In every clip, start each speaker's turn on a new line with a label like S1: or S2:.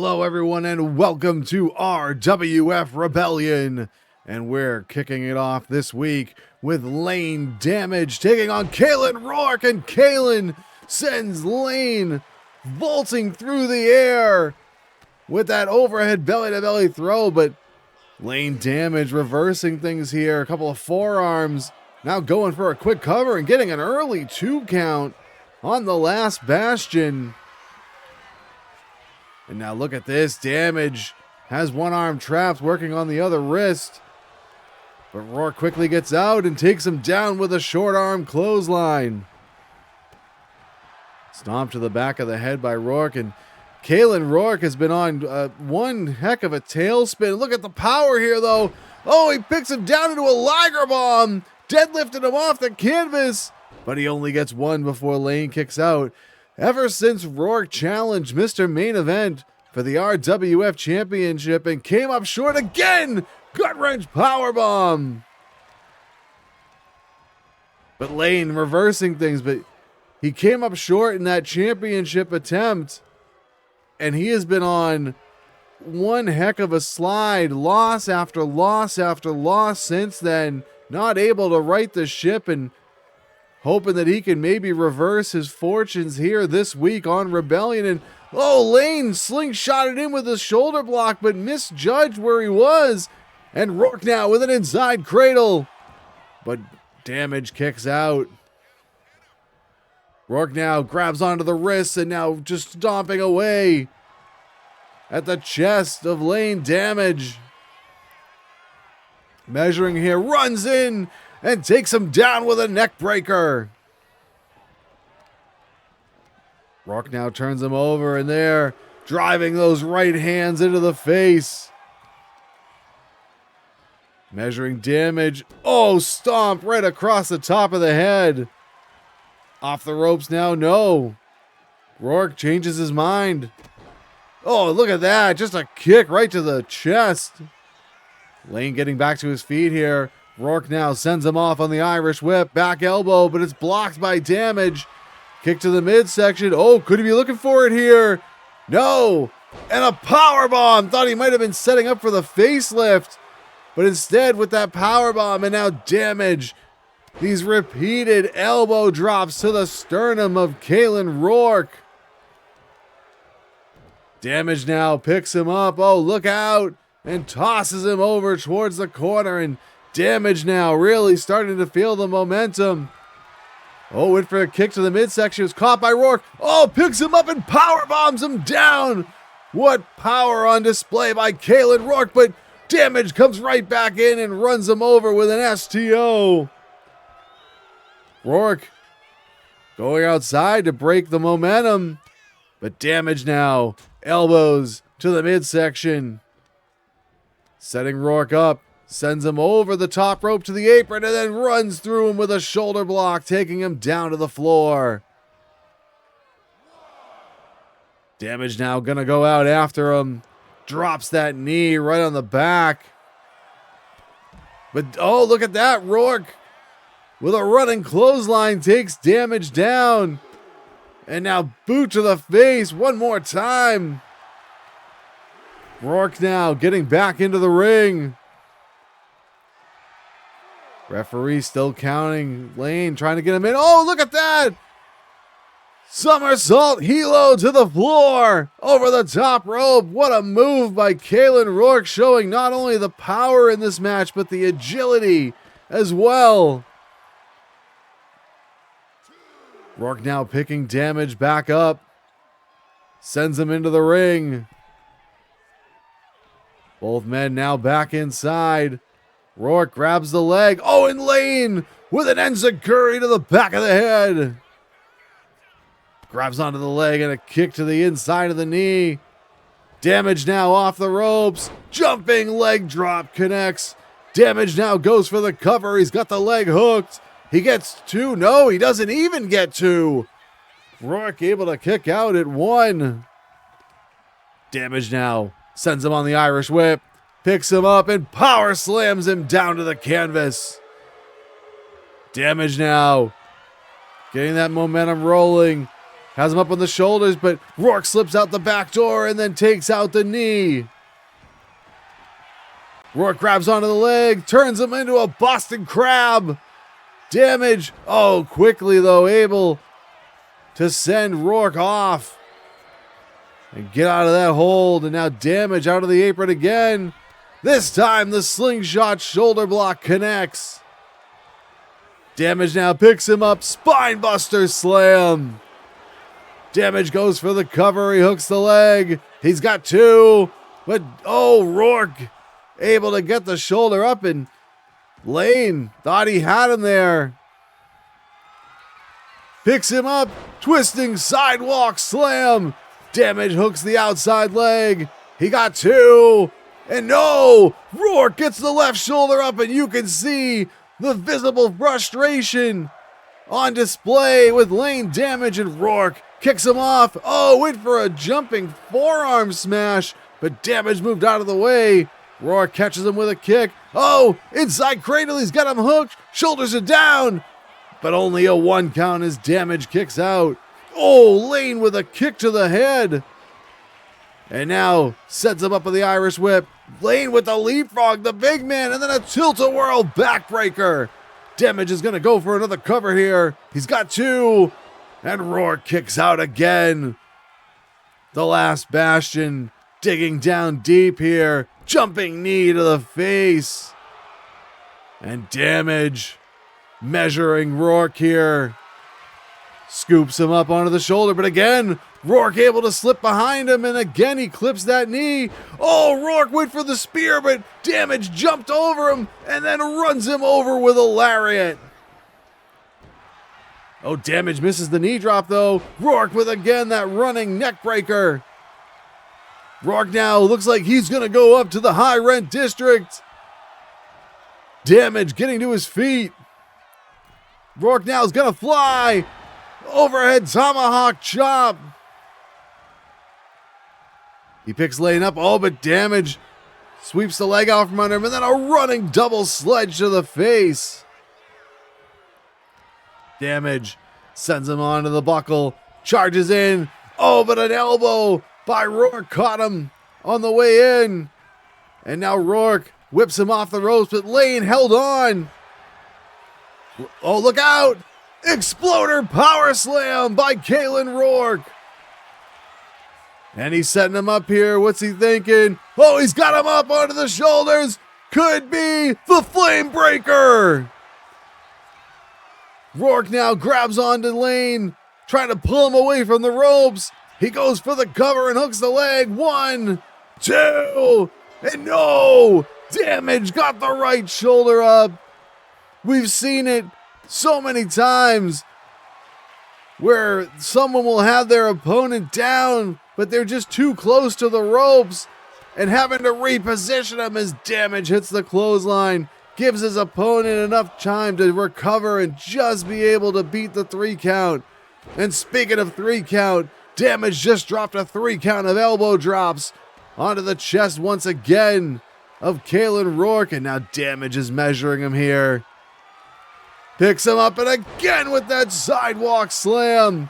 S1: Hello everyone and welcome to RWF Rebellion. And we're kicking it off this week with Layne Damage taking on Caelan Roarke, and Caelan sends Layne vaulting through the air with that overhead belly-to-belly throw, but Layne Damage reversing things here. A couple of forearms, now going for a quick cover and getting an early 2 count on the last bastion. And now look at this, Damage has one arm trapped, working on the other wrist. But Roarke quickly gets out and takes him down with a short arm clothesline. Stomp to the back of the head by Roarke, and Caelan Roarke has been on one heck of a tailspin. Look at the power here though. Oh, he picks him down into a Liger Bomb, deadlifted him off the canvas, but he only gets one before Layne kicks out. Ever since Roarke challenged Mr. Main Event for the RWF Championship and came up short again, gut-wrench powerbomb. But Layne reversing things, but he came up short in that championship attempt, and he has been on one heck of a slide, loss after loss after loss since then, not able to right the ship, and hoping that he can maybe reverse his fortunes here this week on Rebellion. And oh, Layne slingshotted in with a shoulder block, but misjudged where he was. And Roarke now with an inside cradle, but Damage kicks out. Roarke now grabs onto the wrists and now just stomping away at the chest of Layne Damage. Measuring here, runs in and takes him down with a neck breaker. Roarke now turns him over, and there, driving those right hands into the face. Measuring Damage. Oh, stomp right across the top of the head. Off the ropes now, no. Roarke changes his mind. Oh, look at that. Just a kick right to the chest. Layne getting back to his feet here. Roarke now sends him off on the Irish whip. Back elbow, but it's blocked by Damage. Kick to the midsection. Oh, could he be looking for it here? No. And a powerbomb. Thought he might have been setting up for the facelift. But instead with that powerbomb, and now Damage. These repeated elbow drops to the sternum of Caelan Roarke. Damage now picks him up. Oh, look out. And tosses him over towards the corner, and Damage now really starting to feel the momentum. Oh, went for a kick to the midsection. Was caught by Roarke. Oh, picks him up and power bombs him down. What power on display by Caelan Roarke, but Damage comes right back in and runs him over with an STO. Roarke going outside to break the momentum, but Damage now elbows to the midsection. Setting Roarke up. Sends him over the top rope to the apron and then runs through him with a shoulder block, taking him down to the floor. Damage now gonna go out after him. Drops that knee right on the back. But oh, look at that. Roarke with a running clothesline takes Damage down. And now boot to the face one more time. Roarke now getting back into the ring. Referee still counting. Layne trying to get him in. Oh, look at that! Somersault helo to the floor over the top rope. What a move by Caelan Roarke, showing not only the power in this match, but the agility as well. Roarke now picking Damage back up. Sends him into the ring. Both men now back inside. Roarke grabs the leg. Oh, and Layne with an enziguri to the back of the head. Grabs onto the leg and a kick to the inside of the knee. Damage now off the ropes. Jumping leg drop connects. Damage now goes for the cover. He's got the leg hooked. He gets 2. No, he doesn't even get 2. Roarke able to kick out at 1. Damage now sends him on the Irish whip. Picks him up and power slams him down to the canvas. Damage now getting that momentum rolling. Has him up on the shoulders, but Roarke slips out the back door and then takes out the knee. Roarke grabs onto the leg, turns him into a Boston Crab. Damage. Oh, quickly though, able to send Roarke off and get out of that hold. And now Damage out of the apron again. This time the slingshot shoulder block connects. Damage now picks him up. Spinebuster slam. Damage goes for the cover. He hooks the leg. He's got two. But, oh, Roarke able to get the shoulder up, and Layne thought he had him there. Picks him up. Twisting sidewalk slam. Damage hooks the outside leg. He got two. And no! Roarke gets the left shoulder up, and you can see the visible frustration on display with Layne. Damage, and Roarke kicks him off. Oh, went for a jumping forearm smash, but Damage moved out of the way. Roarke catches him with a kick. Oh, inside cradle, he's got him hooked. Shoulders are down, but only a 1 count as Damage kicks out. Oh, Layne with a kick to the head. And now sets him up with the Irish whip. Layne with the leapfrog, the big man, and then a tilt-a-whirl backbreaker. Damage is going to go for another cover here. He's got two. And Roarke kicks out again. The last bastion digging down deep here. Jumping knee to the face. And Damage measuring Roarke here. Scoops him up onto the shoulder, but again, Roarke able to slip behind him, and again he clips that knee. Oh, Roarke went for the spear, but Damage jumped over him and then runs him over with a lariat. Oh, Damage misses the knee drop though. Roarke with again that running neck breaker. Roarke now looks like he's gonna go up to the high rent district. Damage getting to his feet. Roarke now is gonna fly. Overhead tomahawk chop. He picks Layne up. Oh, but Damage sweeps the leg out from under him, and then a running double sledge to the face. Damage sends him onto the buckle. Charges in. Oh, but an elbow by Roarke caught him on the way in. And now Roarke whips him off the ropes, but Layne held on. Oh, look out! Exploder power slam by Caelan Roarke. And he's setting him up here. What's he thinking? Oh, he's got him up onto the shoulders. Could be the flame breaker. Roarke now grabs onto Layne, trying to pull him away from the ropes. He goes for the cover and hooks the leg. 1, 2, and no! Damage got the right shoulder up. We've seen it so many times where someone will have their opponent down, but they're just too close to the ropes and having to reposition them as Damage hits the clothesline, gives his opponent enough time to recover and just be able to beat the 3 count. And speaking of 3 count, Damage just dropped a 3 count of elbow drops onto the chest once again of Caelan Roarke, and now Damage is measuring him here. Picks him up, and again with that sidewalk slam.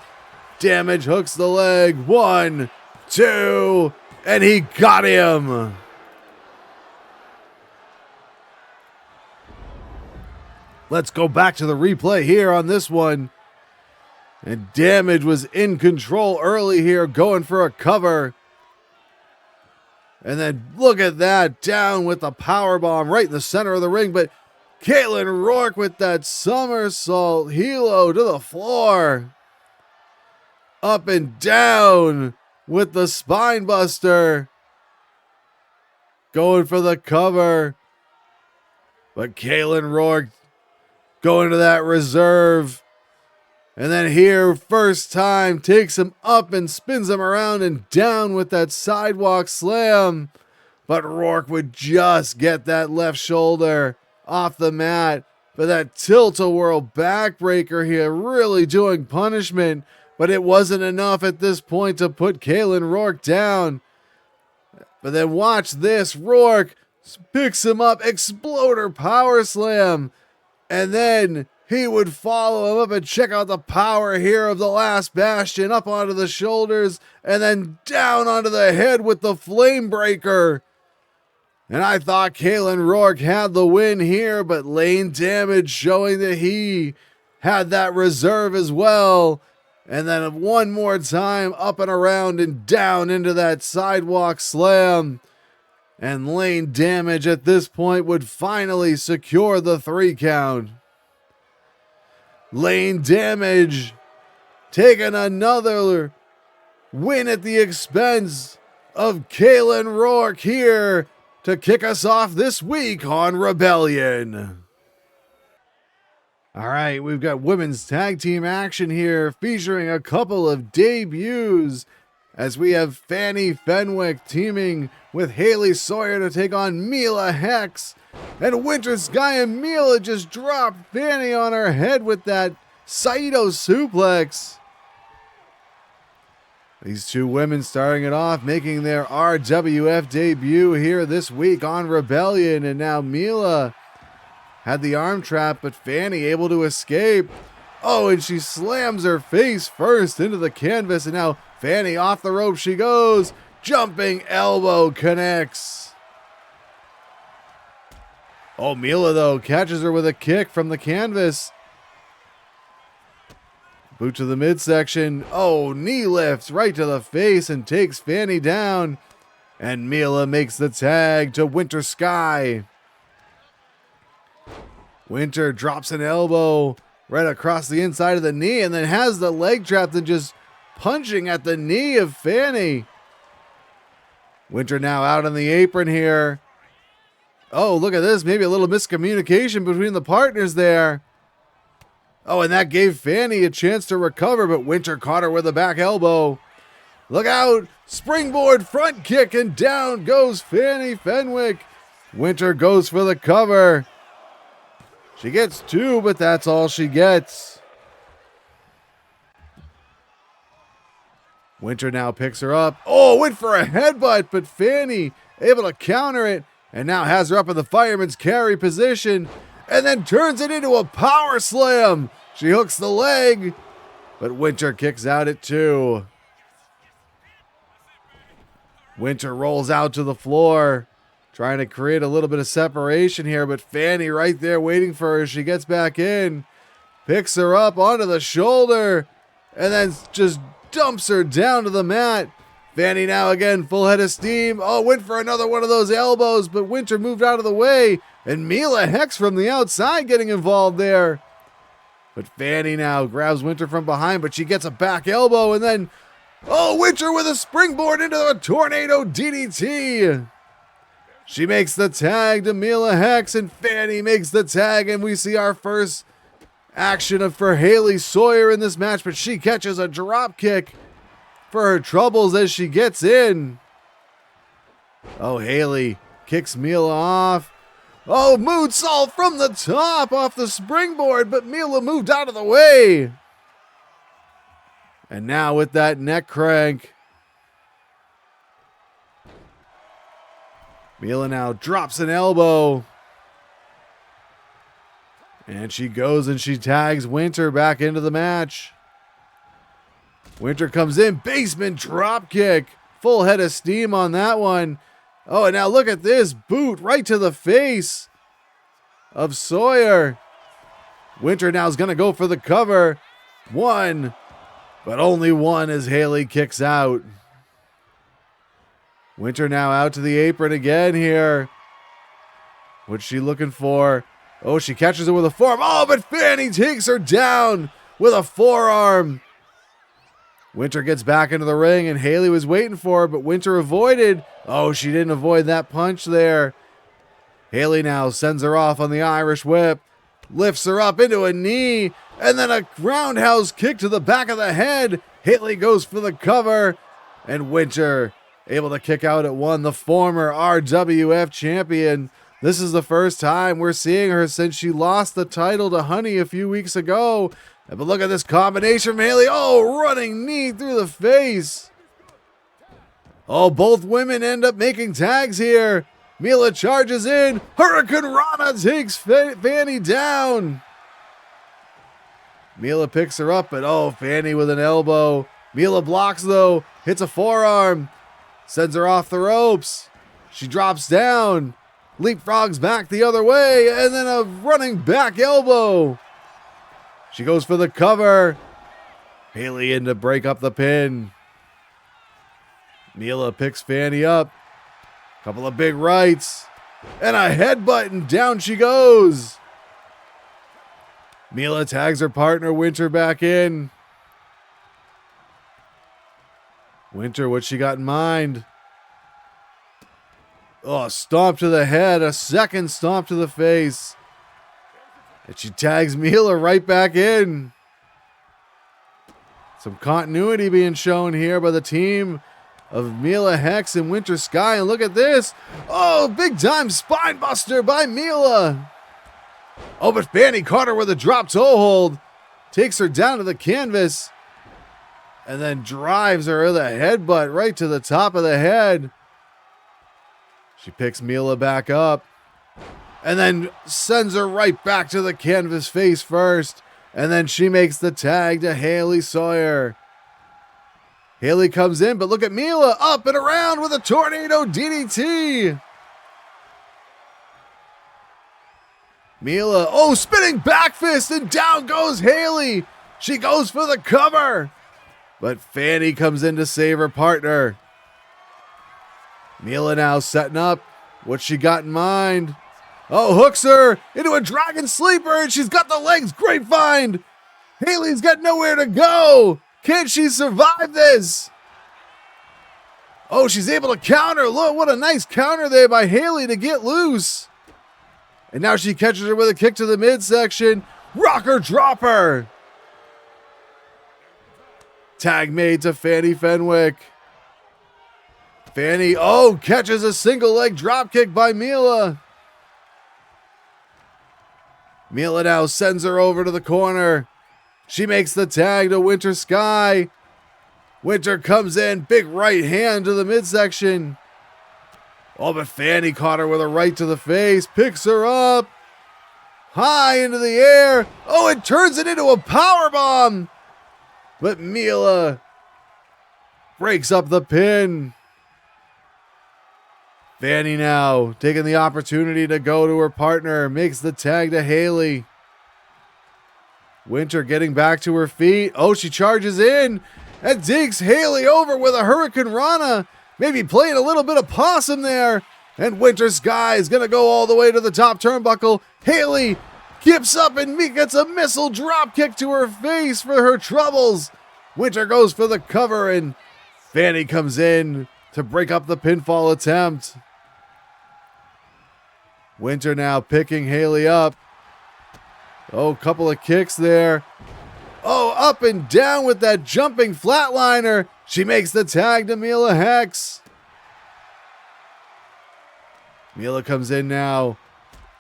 S1: Damage hooks the leg. 1, 2, and he got him. Let's go back to the replay here on this one. And Damage was in control early here, going for a cover. And then look at that, down with the powerbomb right in the center of the ring, but Caelan Roarke with that somersault helo to the floor. Up and down with the spine buster. Going for the cover. But Caelan Roarke going to that reserve. And then here, first time, takes him up and spins him around and down with that sidewalk slam. But Roarke would just get that left shoulder off the mat. But that tilt-a-whirl backbreaker here really doing punishment. But it wasn't enough at this point to put Caelan Roarke down. But then watch this. Roarke picks him up. Exploder power slam. And then he would follow him up and check out the power here of the last Bastion, up onto the shoulders and then down onto the head with the flame breaker. And I thought Caelan Roarke had the win here, but Layne damage showing that he had that reserve as well. And then one more time, up and around and down into that sidewalk slam. And Layne damage at this point would finally secure the 3 count. Layne damage taking another win at the expense of Caelan Roarke here to kick us off this week on Rebellion. All right, we've got women's tag team action here featuring a couple of debuts as we have Fannie Fenwick teaming with Hayley Sawyer to take on Mila Hex. And Winter, Skye, and Mila just dropped Fannie on her head with that Saito suplex. These two women starting it off, making their RWF debut here this week on Rebellion. And now Mila had the arm trap, but Fannie able to escape. Oh, and she slams her face first into the canvas. And now Fannie off the rope she goes. Jumping elbow connects. Oh, Mila, though, catches her with a kick from the canvas. Boot to the midsection. Oh, knee lifts right to the face and takes Fannie down. And Mila makes the tag to Winter Skye. Winter drops an elbow right across the inside of the knee and then has the leg trapped and just punching at the knee of Fannie. Winter now out on the apron here. Oh, look at this. Maybe a little miscommunication between the partners there. Oh, and that gave Fannie a chance to recover, but Winter caught her with a back elbow. Look out. Springboard front kick, and down goes Fannie Fenwick. Winter goes for the cover. She gets 2, but that's all she gets. Winter now picks her up. Oh, went for a headbutt, but Fannie able to counter it and now has her up in the fireman's carry position and then turns it into a power slam. She hooks the leg, but Winter kicks out at 2. Winter rolls out to the floor, trying to create a little bit of separation here, but Fannie right there waiting for her. She gets back in, picks her up onto the shoulder, and then just dumps her down to the mat. Fannie now again, full head of steam. Oh, went for another one of those elbows, but Winter moved out of the way, and Mila Hex from the outside getting involved there. But Fannie now grabs Winter from behind, but she gets a back elbow, and then, oh, Winter with a springboard into a tornado DDT. She makes the tag to Mila Hex, and Fannie makes the tag, and we see our first action for Hayley Sawyer in this match, but she catches a drop kick for her troubles as she gets in. Oh, Hayley kicks Mila off. Oh, moonsault from the top off the springboard, but Mila moved out of the way. And now with that neck crank, Mila now drops an elbow. And she goes and she tags Winter back into the match. Winter comes in, basement drop kick. Full head of steam on that one. Oh, and now look at this. Boot right to the face of Sawyer. Winter now is going to go for the cover. 1, but only 1 as Hayley kicks out. Winter now out to the apron again here. What's she looking for? Oh, she catches it with a forearm. Oh, but Fannie takes her down with a forearm. Winter gets back into the ring, and Hayley was waiting for her, but Winter avoided. Oh, she didn't avoid that punch there. Hayley now sends her off on the Irish whip, lifts her up into a knee, and then a roundhouse kick to the back of the head. Hayley goes for the cover, and Winter able to kick out at 1, the former RWF champion. This is the first time we're seeing her since she lost the title to Honey a few weeks ago. But look at this combination from Hayley. Oh, running knee through the face. Oh, both women end up making tags here. Mila charges in. Hurricane Rana takes Fannie down. Mila picks her up, but oh, Fannie with an elbow. Mila blocks though, hits a forearm, sends her off the ropes. She drops down, leapfrogs back the other way, and then a running back elbow. She goes for the cover. Hayley in to break up the pin. Mila picks Fannie up. Couple of big rights. And a headbutt, and down she goes. Mila tags her partner Winter back in. Winter, what she got in mind? Oh, stomp to the head. A second stomp to the face. And she tags Mila right back in. Some continuity being shown here by the team of Mila Hex and Winter Skye. And look at this. Oh, big time spine buster by Mila. Oh, but Fannie caught her with a drop toe hold. Takes her down to the canvas. And then drives her with a headbutt right to the top of the head. She picks Mila back up. And then sends her right back to the canvas face first. And then she makes the tag to Hayley Sawyer. Hayley comes in, but look at Mila up and around with a tornado DDT. Mila, oh, spinning back fist, and down goes Hayley. She goes for the cover. But Fannie comes in to save her partner. Mila now setting up what she got in mind. Oh, hooks her into a dragon sleeper, and she's got the legs grapevine. Hayley's got nowhere to go. Can she survive this? Oh, she's able to counter. Look, what a nice counter there by Hayley to get loose. And now she catches her with a kick to the midsection. Rocker dropper. Tag made to Fannie Fenwick. Fannie, oh, catches a single leg drop kick by Mila. Mila now sends her over to the corner. She makes the tag to Winter Skye. Winter comes in, big right hand to the midsection. Oh, but Fannie caught her with a right to the face, picks her up. High into the air. Oh, it turns it into a powerbomb. But Mila breaks up the pin. Fannie now taking the opportunity to go to her partner, makes the tag to Hayley. Winter getting back to her feet. Oh, she charges in and digs Hayley over with a Hurricane Rana. Maybe playing a little bit of possum there. And Winter Skye is going to go all the way to the top turnbuckle. Hayley kips up and gets a missile drop kick to her face for her troubles. Winter goes for the cover, and Fannie comes in to break up the pinfall attempt. Winter now picking Hayley up. Oh, a couple of kicks there. Oh, up and down with that jumping flatliner. She makes the tag to Mila Hex. Mila comes in now.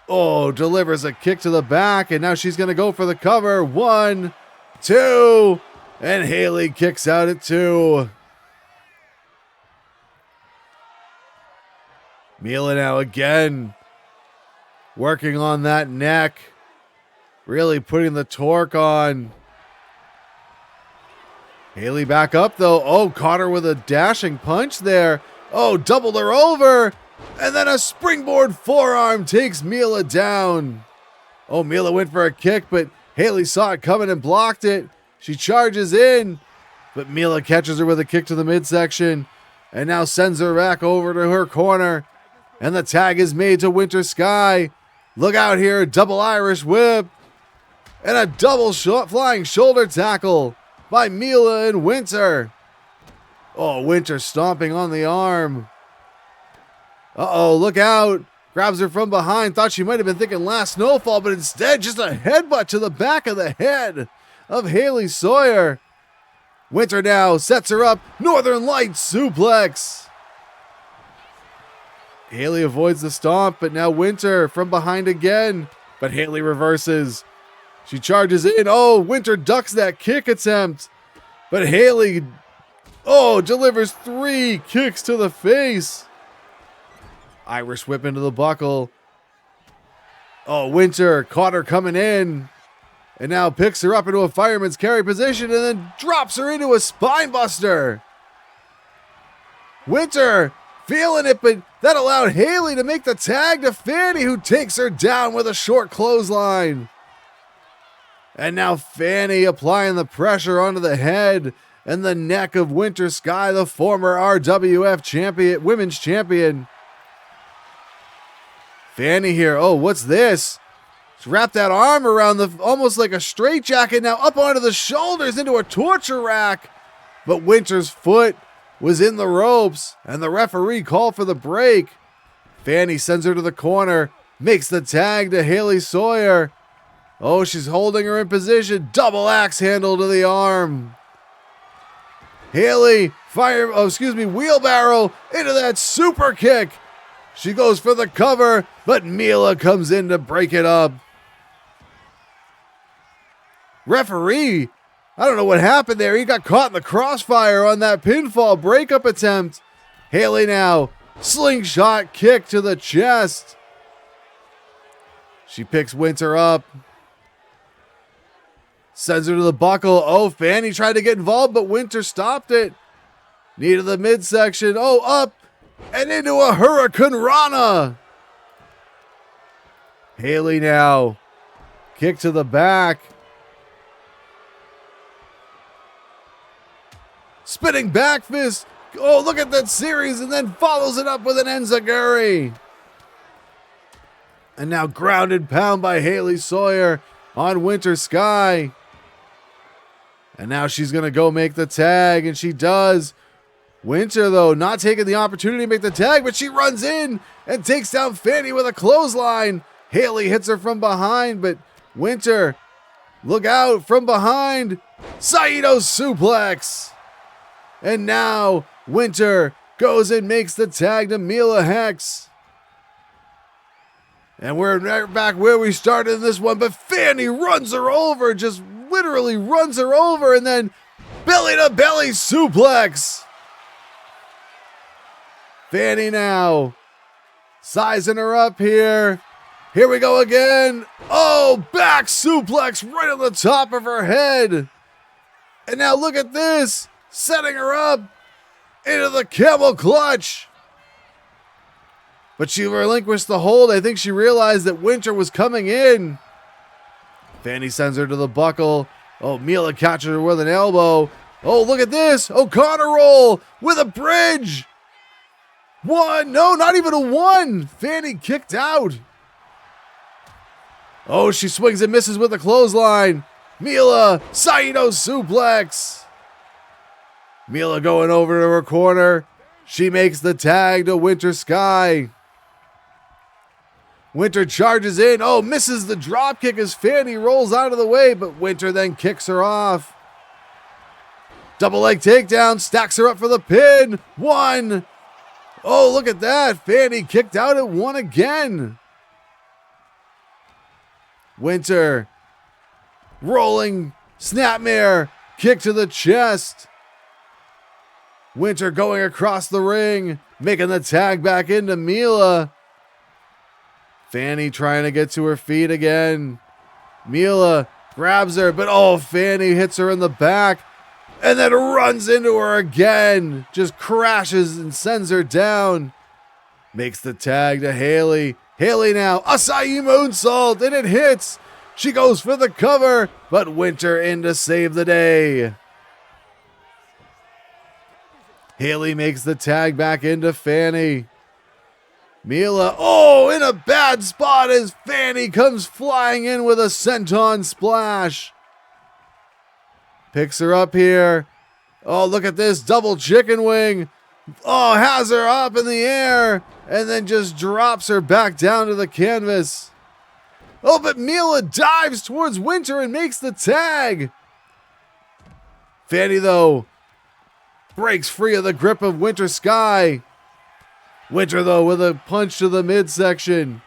S1: Oh, delivers a kick to the back, and now she's going to go for the cover. 1, 2, and Hayley kicks out at 2. Mila now again working on that neck. Really putting the torque on. Hayley back up though. Oh, caught her with a dashing punch there. Oh, doubled her over. And then a springboard forearm takes Mila down. Oh, Mila went for a kick, but Hayley saw it coming and blocked it. She charges in, but Mila catches her with a kick to the midsection and now sends her back over to her corner. And the tag is made to Winter Skye. Look out here, double Irish whip. And a double flying shoulder tackle by Mila and Winter. Oh, Winter stomping on the arm. Uh-oh, look out. Grabs her from behind. Thought she might have been thinking last snowfall, but instead just a headbutt to the back of the head of Hayley Sawyer. Winter now sets her up. Northern Lights suplex. Hayley avoids the stomp, but now Winter from behind again. But Hayley reverses. She charges in. Oh, Winter ducks that kick attempt. But Hayley, delivers 3 kicks to the face. Irish whip into the buckle. Oh, Winter caught her coming in. And now picks her up into a fireman's carry position and then drops her into a spine buster. Winter feeling it, but that allowed Hayley to make the tag to Fannie, who takes her down with a short clothesline. And now Fannie applying the pressure onto the head and the neck of Winter Skye, the former RWF champion, women's champion. Fannie here. Oh, what's this? She's wrapped that arm around almost like a straitjacket, now up onto the shoulders into a torture rack. But Winter's foot was in the ropes, and the referee called for the break. Fannie sends her to the corner, makes the tag to Hayley Sawyer. Oh, she's holding her in position. Double axe handle to the arm. Hayley, wheelbarrow into that super kick. She goes for the cover, but Mila comes in to break it up. Referee, I don't know what happened there. He got caught in the crossfire on that pinfall breakup attempt. Hayley now, slingshot kick to the chest. She picks Winter up. Sends her to the buckle. Oh, Fannie tried to get involved, but Winter stopped it. Knee to the midsection. Oh, up and into a Hurricane Rana. Hayley now. Kick to the back. Spinning back fist. Oh, look at that series, and then follows it up with an enziguri. And now grounded pound by Hayley Sawyer on Winter Skye. And now she's going to go make the tag, and she does. Winter, though, not taking the opportunity to make the tag, but she runs in and takes down Fannie with a clothesline. Hayley hits her from behind, but Winter, look out from behind. Saito suplex. And now Winter goes and makes the tag to Mila Hex. And we're right back where we started in this one, but Fannie runs her over, just literally runs her over, and then belly to belly suplex. Fannie now sizing her up here. Here we go again. Oh, back suplex right on the top of her head. And now look at this, setting her up into the camel clutch. But she relinquished the hold. I think she realized that Winter was coming in. Fannie sends her to the buckle. Oh, Mila catches her with an elbow. Oh, look at this. O'Connor roll with a bridge. One. No, not even a one. Fannie kicked out. Oh, she swings and misses with a clothesline. Mila, Saito suplex. Mila going over to her corner. She makes the tag to Winter Skye. Winter charges in. Oh, misses the drop kick as Fannie rolls out of the way, but Winter then kicks her off. Double leg takedown, stacks her up for the pin. One. Oh, look at that. Fannie kicked out at one again. Winter rolling snapmare, kick to the chest. Winter going across the ring, making the tag back into Mila. Fannie trying to get to her feet again. Mila grabs her, but oh, Fannie hits her in the back and then runs into her again. Just crashes and sends her down. Makes the tag to Hayley. Hayley now, Acai moonsault, and it hits. She goes for the cover, but Winter in to save the day. Hayley makes the tag back into Fannie. Mila, oh, in a bad spot as Fannie comes flying in with a senton splash. Picks her up here. Oh, look at this double chicken wing. Oh, has her up in the air and then just drops her back down to the canvas. Oh, but Mila dives towards Winter and makes the tag. Fannie, though, breaks free of the grip of Winter Skye. Winter, though, with a punch to the midsection.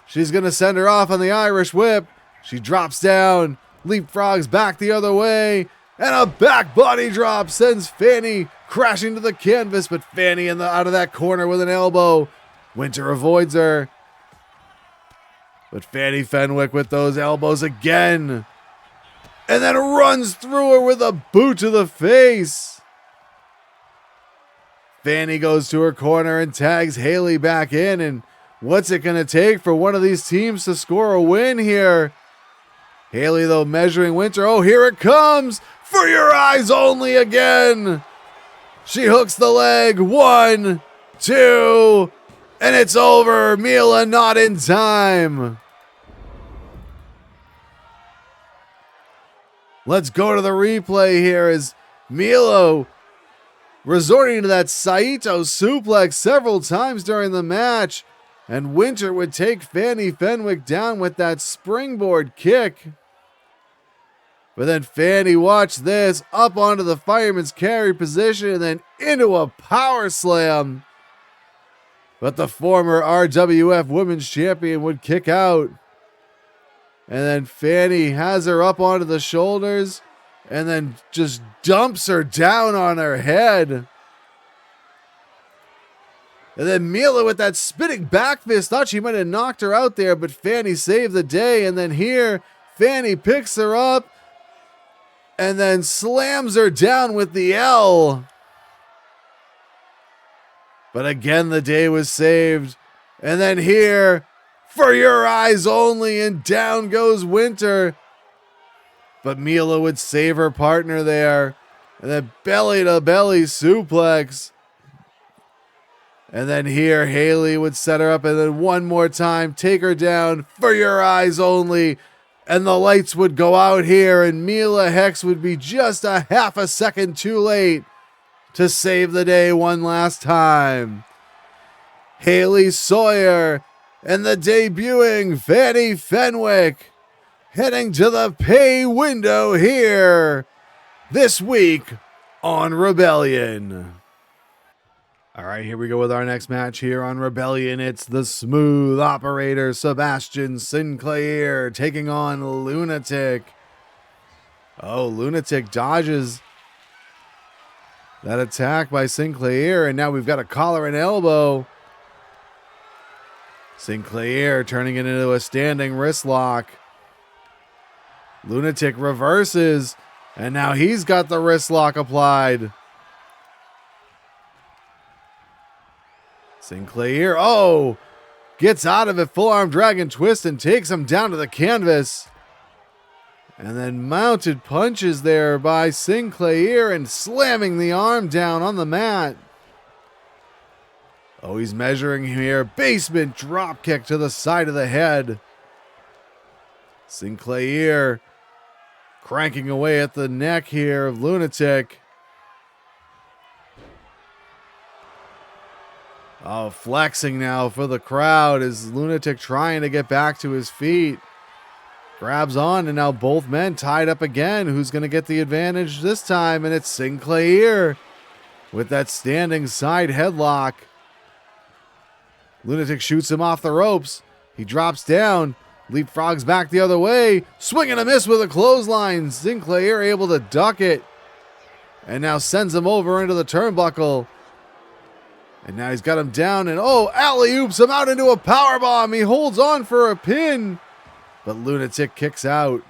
S1: She's going to send her off on the Irish whip. She drops down, leapfrogs back the other way, and a back body drop sends Fannie crashing to the canvas, but Fannie out of that corner with an elbow. Winter avoids her. But Fannie Fenwick with those elbows again. and then runs through her with a boot to the face. Fannie goes to her corner and tags Hayley back in. And what's it going to take for one of these teams to score a win here? Hayley, though, measuring Winter. Oh, here it comes. For your eyes only again. She hooks the leg. 1, 2, and it's over. Mila not in time. Let's go to the replay here as Mila resorting to that Saito suplex several times during the match. And Winter would take Fannie Fenwick down with that springboard kick. But then Fannie, watch this, up onto the fireman's carry position and then into a power slam. But the former RWF Women's Champion would kick out. And then Fannie has her up onto the shoulders and then just dumps her down on her head. And then Mila with that spinning back fist, thought she might have knocked her out there, but Fannie saved the day. And then here, Fannie picks her up and then slams her down with the L. But again, the day was saved. And then here, for your eyes only, and down goes Winter. But Mila would save her partner there. And then belly to belly suplex. And then here, Hayley would set her up and then one more time, take her down for your eyes only. And the lights would go out here and Mila Hex would be just a half a second too late to save the day one last time. Hayley Sawyer and the debuting Fannie Fenwick heading to the pay window here this week on Rebellion. All right, here we go with our next match here on Rebellion. It's the smooth operator, Sebastian Sinclaiir, taking on Lunatic. Oh, Lunatic dodges that attack by Sinclaiir, and now we've got a collar and elbow. Sinclaiir turning it into a standing wrist lock. Lunatic reverses, and now he's got the wrist lock applied. Sinclaiir, oh, gets out of it, full arm dragon twist and takes him down to the canvas. And then mounted punches there by Sinclaiir and slamming the arm down on the mat. Oh, he's measuring here. Basement drop kick to the side of the head. Sinclaiir cranking away at the neck here of Lunatic. Oh, flexing now for the crowd as Lunatic trying to get back to his feet. Grabs on, and now both men tied up again. Who's going to get the advantage this time? And it's Sinclaiir with that standing side headlock. Lunatic shoots him off the ropes. He drops down, leapfrogs back the other way, swing and a miss with a clothesline. Sinclaiir able to duck it, and now sends him over into the turnbuckle. And now he's got him down, and oh, alley-oops him out into a powerbomb. He holds on for a pin, but Lunatic kicks out.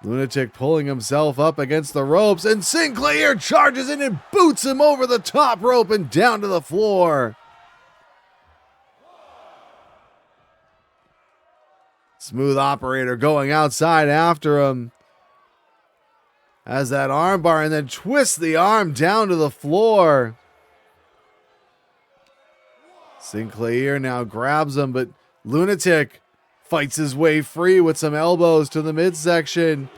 S1: Lunatic pulling himself up against the ropes, and Sinclaiir charges in and boots him over the top rope and down to the floor. Smooth operator going outside after him. Has that arm bar and then twists the arm down to the floor. Sinclaiir now grabs him, but Lunatic fights his way free with some elbows to the midsection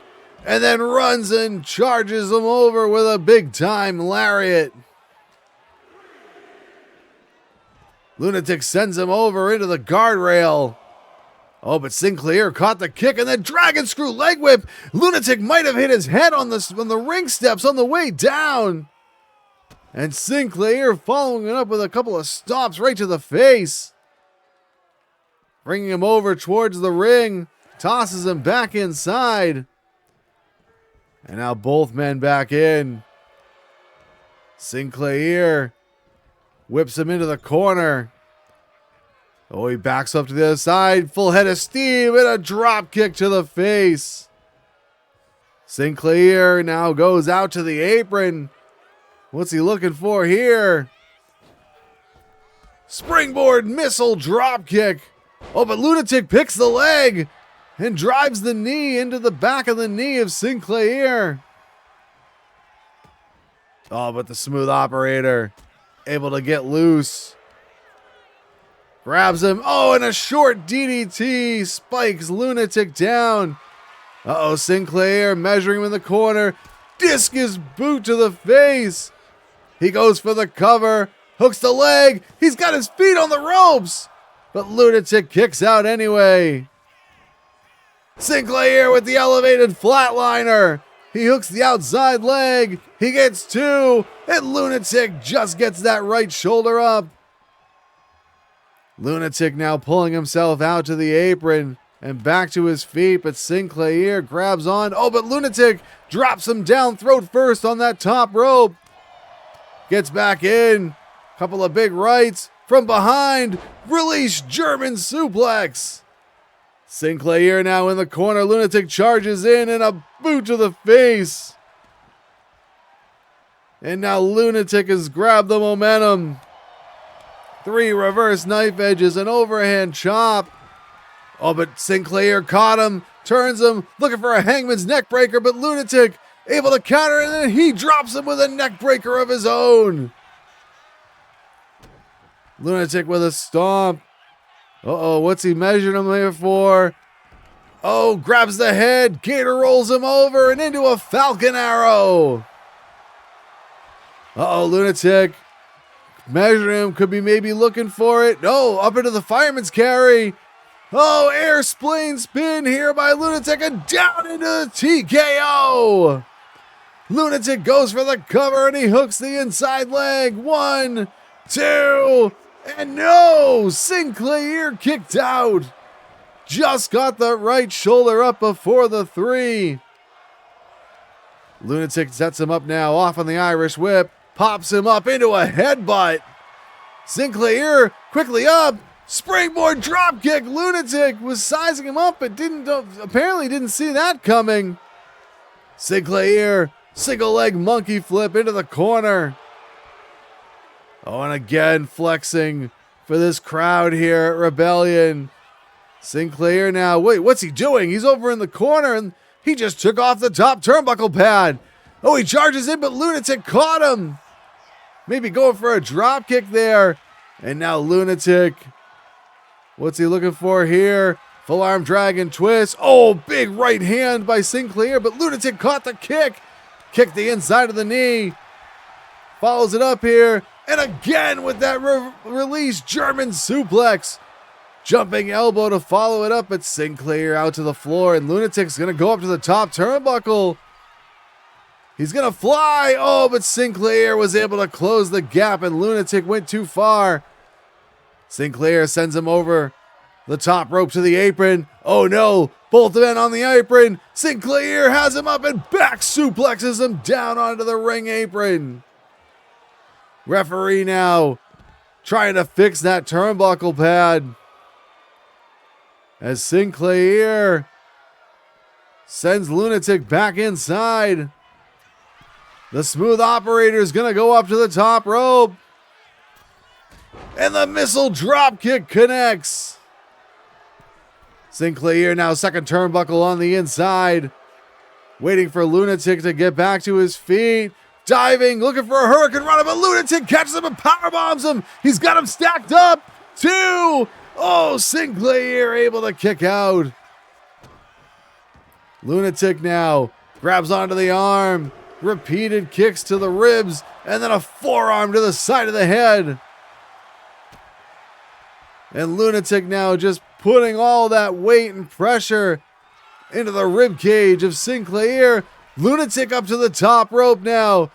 S1: and then runs and charges him over with a big time lariat. Lunatic sends him over into the guardrail. Oh, but Sinclaiir caught the kick and then dragon screw leg whip. Lunatic might have hit his head on the ring steps on the way down. And Sinclaiir following it up with a couple of stomps right to the face. Bringing him over towards the ring. Tosses him back inside. And now both men back in. Sinclaiir whips him into the corner. Oh, he backs up to the other side. Full head of steam and a drop kick to the face. Sinclaiir now goes out to the apron. What's he looking for here? Springboard missile drop kick. Oh, but Lunatic picks the leg and drives the knee into the back of the knee of Sinclaiir. Oh, but the smooth operator able to get loose. Grabs him. Oh, and a short DDT spikes Lunatic down. Uh-oh, Sinclaiir measuring him in the corner. Discus boot to the face. He goes for the cover. Hooks the leg. He's got his feet on the ropes. But Lunatic kicks out anyway. Sinclaiir with the elevated flatliner. He hooks the outside leg. He gets two. And Lunatic just gets that right shoulder up. Lunatic now pulling himself out to the apron and back to his feet, but Sinclaiir grabs on. Oh, but Lunatic drops him down throat first on that top rope. Gets back in. Couple of big rights from behind. Release German suplex. Sinclaiir now in the corner. Lunatic charges in and a boot to the face. And now Lunatic has grabbed the momentum. 3 reverse knife edges, an overhand chop. Oh, but Sinclaiir caught him, turns him, looking for a hangman's neck breaker, but Lunatic able to counter, and then he drops him with a neck breaker of his own. Lunatic with a stomp. Uh-oh, what's he measuring him here for? Oh, grabs the head, Gator rolls him over and into a Falcon Arrow. Uh-oh, Lunatic measuring him, could be maybe looking for it. No, up into the fireman's carry. Oh, air spleen spin here by Lunatic and down into the TKO. Lunatic goes for the cover and he hooks the inside leg. 1, 2, and no! Sinclaiir kicked out. Just got the right shoulder up before the 3. Lunatic sets him up now, off on the Irish whip. Pops him up into a headbutt. Sinclaiir quickly up. Springboard drop kick. Lunatic was sizing him up, but apparently didn't see that coming. Sinclaiir, single leg monkey flip into the corner. Oh, and again flexing for this crowd here at Rebellion. Sinclaiir now, wait, what's he doing? He's over in the corner and he just took off the top turnbuckle pad. Oh, he charges in, but Lunatic caught him. Maybe going for a drop kick there. And now Lunatic, what's he looking for here? Full arm dragon twist. Oh, big right hand by Sinclaiir, but Lunatic caught the kick. Kicked the inside of the knee. Follows it up here. And again with that release German suplex. Jumping elbow to follow it up, but Sinclaiir out to the floor. And Lunatic's going to go up to the top turnbuckle. He's going to fly. Oh, but Sinclaiir was able to close the gap and Lunatic went too far. Sinclaiir sends him over the top rope to the apron. Oh no, both men on the apron. Sinclaiir has him up and back suplexes him down onto the ring apron. Referee now trying to fix that turnbuckle pad. As Sinclaiir sends Lunatic back inside. The smooth operator is going to go up to the top rope. And the missile drop kick connects. Sinclaiir now second turnbuckle on the inside. Waiting for Lunatic to get back to his feet. Diving, looking for a hurricane runner, but Lunatic catches him and powerbombs him. He's got him stacked up. 2. Oh, Sinclaiir able to kick out. Lunatic now grabs onto the arm. Repeated kicks to the ribs, and then a forearm to the side of the head. And Lunatic now just putting all that weight and pressure into the rib cage of Sinclaiir. Lunatic up to the top rope now.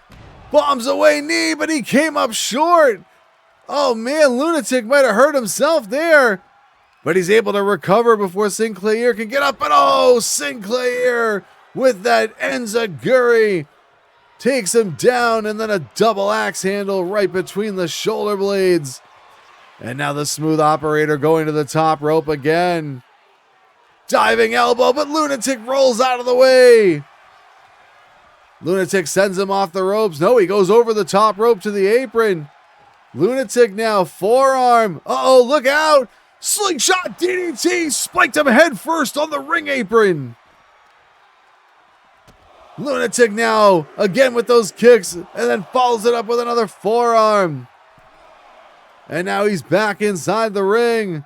S1: Bombs away knee, but he came up short. Oh man, Lunatic might have hurt himself there. But he's able to recover before Sinclaiir can get up. But oh, Sinclaiir with that enziguri takes him down, and then a double axe handle right between the shoulder blades. And now the smooth operator going to the top rope again. Diving elbow, but Lunatic rolls out of the way. Lunatic sends him off the ropes. No, he goes over the top rope to the apron. Lunatic now forearm. Uh-oh, look out. Slingshot DDT spiked him head first on the ring apron. Lunatic now again with those kicks and then follows it up with another forearm. And now he's back inside the ring.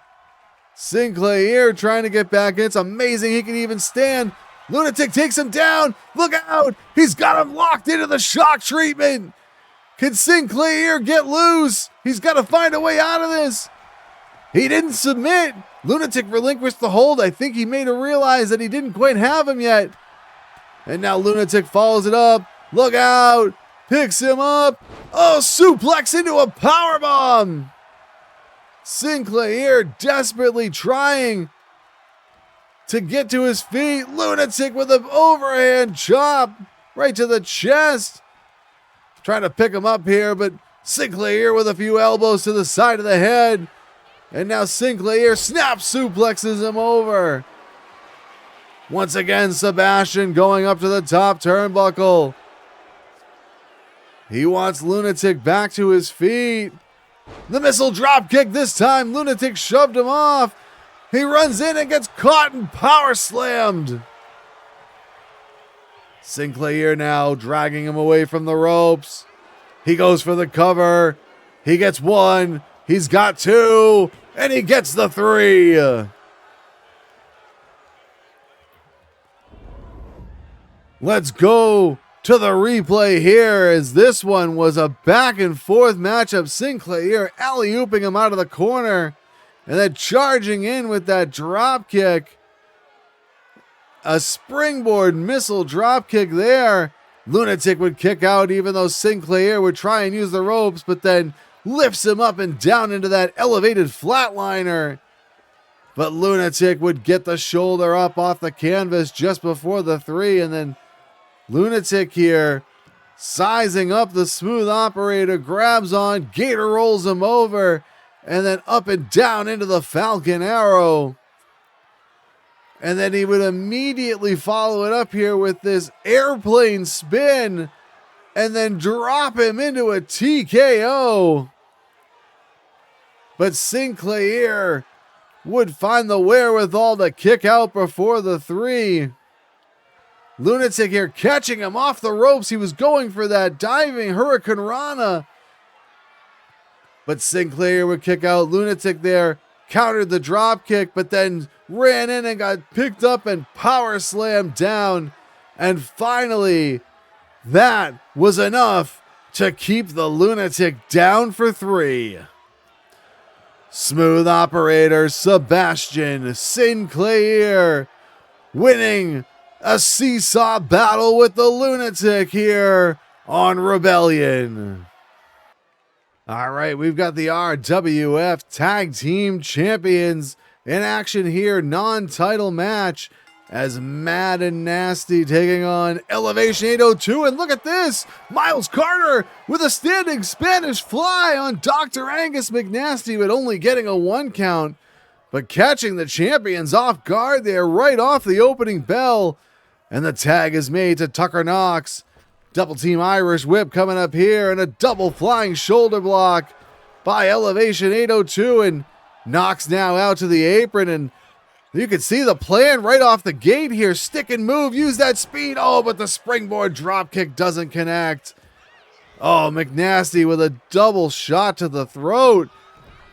S1: Sinclaiir trying to get back in. It's amazing he can even stand. Lunatic takes him down. Look out. He's got him locked into the shock treatment. Can Sinclaiir get loose? He's got to find a way out of this. He didn't submit. Lunatic relinquished the hold. I think he made her realize that he didn't quite have him yet. And now Lunatic follows it up. Look out. Picks him up. Oh, suplex into a powerbomb. Sinclaiir desperately trying to get to his feet. Lunatic with an overhand chop right to the chest. Trying to pick him up here, but Sinclaiir with a few elbows to the side of the head. And now Sinclaiir snap suplexes him over. Once again, Sebastian going up to the top turnbuckle. He wants Lunatic back to his feet. The missile drop kick this time. Lunatic shoved him off. He runs in and gets caught and power slammed. Sinclaiir now dragging him away from the ropes. He goes for the cover. He gets one. He's got two. And he gets the three. Let's go to the replay here, as this one was a back and forth matchup. Sinclaiir alley-ooping him out of the corner and then charging in with that drop kick. A springboard missile drop kick there. Lunatic would kick out even though Sinclaiir would try and use the ropes, but then lifts him up and down into that elevated flatliner. But Lunatic would get the shoulder up off the canvas just before the three, and then Lunatic here sizing up the smooth operator, grabs on, gator rolls him over, and then up and down into the Falcon Arrow. And then he would immediately follow it up here with this airplane spin and then drop him into a TKO. But Sinclaiir would find the wherewithal to kick out before the three. Lunatic here catching him off the ropes. He was going for that diving Hurricane Rana. But Sinclaiir would kick out. Lunatic there countered the drop kick, but then ran in and got picked up and power slammed down. And finally, that was enough to keep the Lunatic down for three. Smooth operator Sebastian Sinclaiir winning a seesaw battle with the Lunatic here on Rebellion. All right, we've got the RWF Tag Team Champions in action here. Non-title match as Mad and Nasty taking on Elevation 802. And look at this, Miles Carter with a standing Spanish fly on Dr. Angus McNasty, but only getting a 1 count. But catching the champions off guard there right off the opening bell. And the tag is made to Tucker Knox. Double team Irish whip coming up here, and a double flying shoulder block by Elevation 802. And Knox now out to the apron, and you can see the plan right off the gate here. Stick and move, use that speed. Oh, but the springboard drop kick doesn't connect. Oh, McNasty with a double shot to the throat.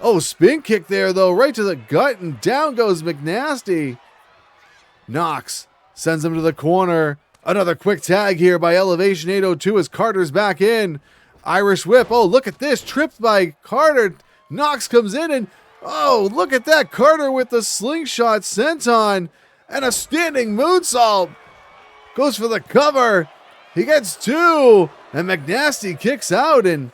S1: Oh, spin kick there though, right to the gut, and down goes McNasty. Knox sends him to the corner. Another quick tag here by Elevation 802 as Carter's back in. Irish whip. Oh, look at this. Tripped by Carter. Knox comes in and, oh, look at that. Carter with the slingshot senton and a standing moonsault. Goes for the cover. He gets two. And McNasty kicks out. And,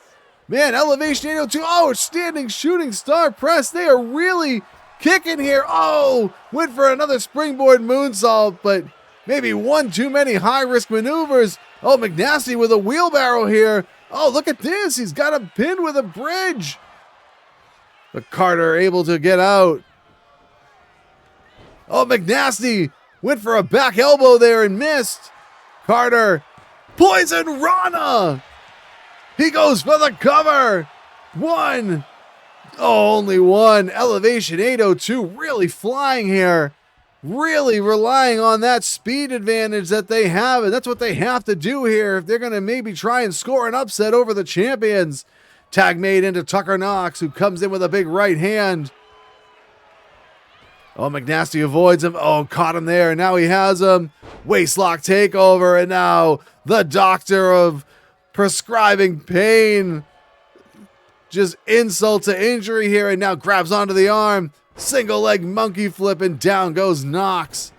S1: man, Elevation 802. Oh, standing shooting star press. They are really kicking here. Oh, went for another springboard moonsault, but maybe one too many high-risk maneuvers. Oh, McNasty with a wheelbarrow here. Oh, look at this. He's got him pinned with a bridge. But Carter able to get out. Oh, McNasty went for a back elbow there and missed. Carter, Poison Rana. He goes for the cover. One. Oh, only one. Elevation 802 really flying here. Really relying on that speed advantage that they have. And that's what they have to do here if they're going to maybe try and score an upset over the champions. Tag made into Tucker Knox, who comes in with a big right hand. Oh, McNasty avoids him. Oh, caught him there. And now he has him. Waistlock takeover. And now the doctor of prescribing pain. Just insult to injury here. And now grabs onto the arm. Single leg monkey flip. And down goes Knox.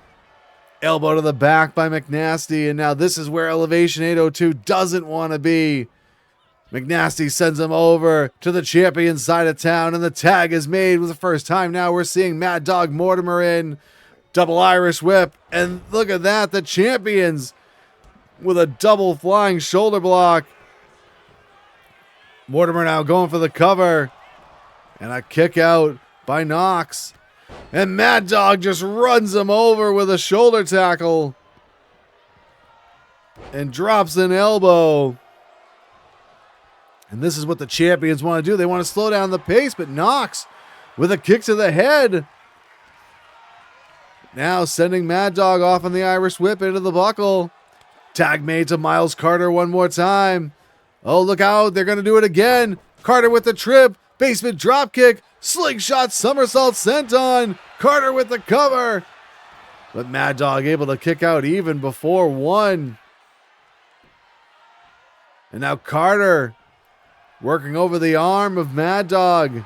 S1: Elbow to the back by McNasty. And now this is where Elevation 802 doesn't want to be. McNasty sends him over to the champion side of town, and the tag is made. For the first time now we're seeing Mad Dog Mortimer in. Double Irish whip, and look at that, the champions with a double flying shoulder block. Mortimer now going for the cover, and a kick out by Knox. And Mad Dog just runs him over with a shoulder tackle and drops an elbow. And this is what the champions want to do. They want to slow down the pace, but Knox with a kick to the head. Now sending Mad Dog off on the Irish whip into the buckle. Tag made to Miles Carter one more time. Oh, look out. They're going to do it again. Carter with the trip. Basement drop kick. Slingshot somersault senton. Carter with the cover. But Mad Dog able to kick out even before one. And now Carter working over the arm of Mad Dog.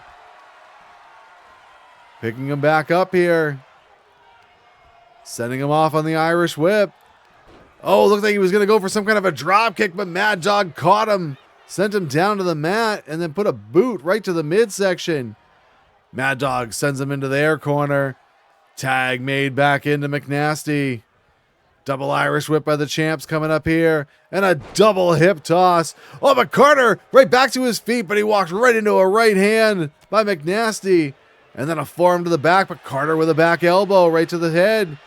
S1: Picking him back up here. Sending him off on the Irish whip. Oh, looked like he was going to go for some kind of a drop kick, but Mad Dog caught him. Sent him down to the mat and then put a boot right to the midsection. Mad Dog sends him into their corner. Tag made back into McNasty. Double Irish whip by the champs coming up here. And a double hip toss. Oh, but Carter right back to his feet, but he walks right into a right hand by McNasty. And then a forearm to the back, but Carter with a back elbow right to the head.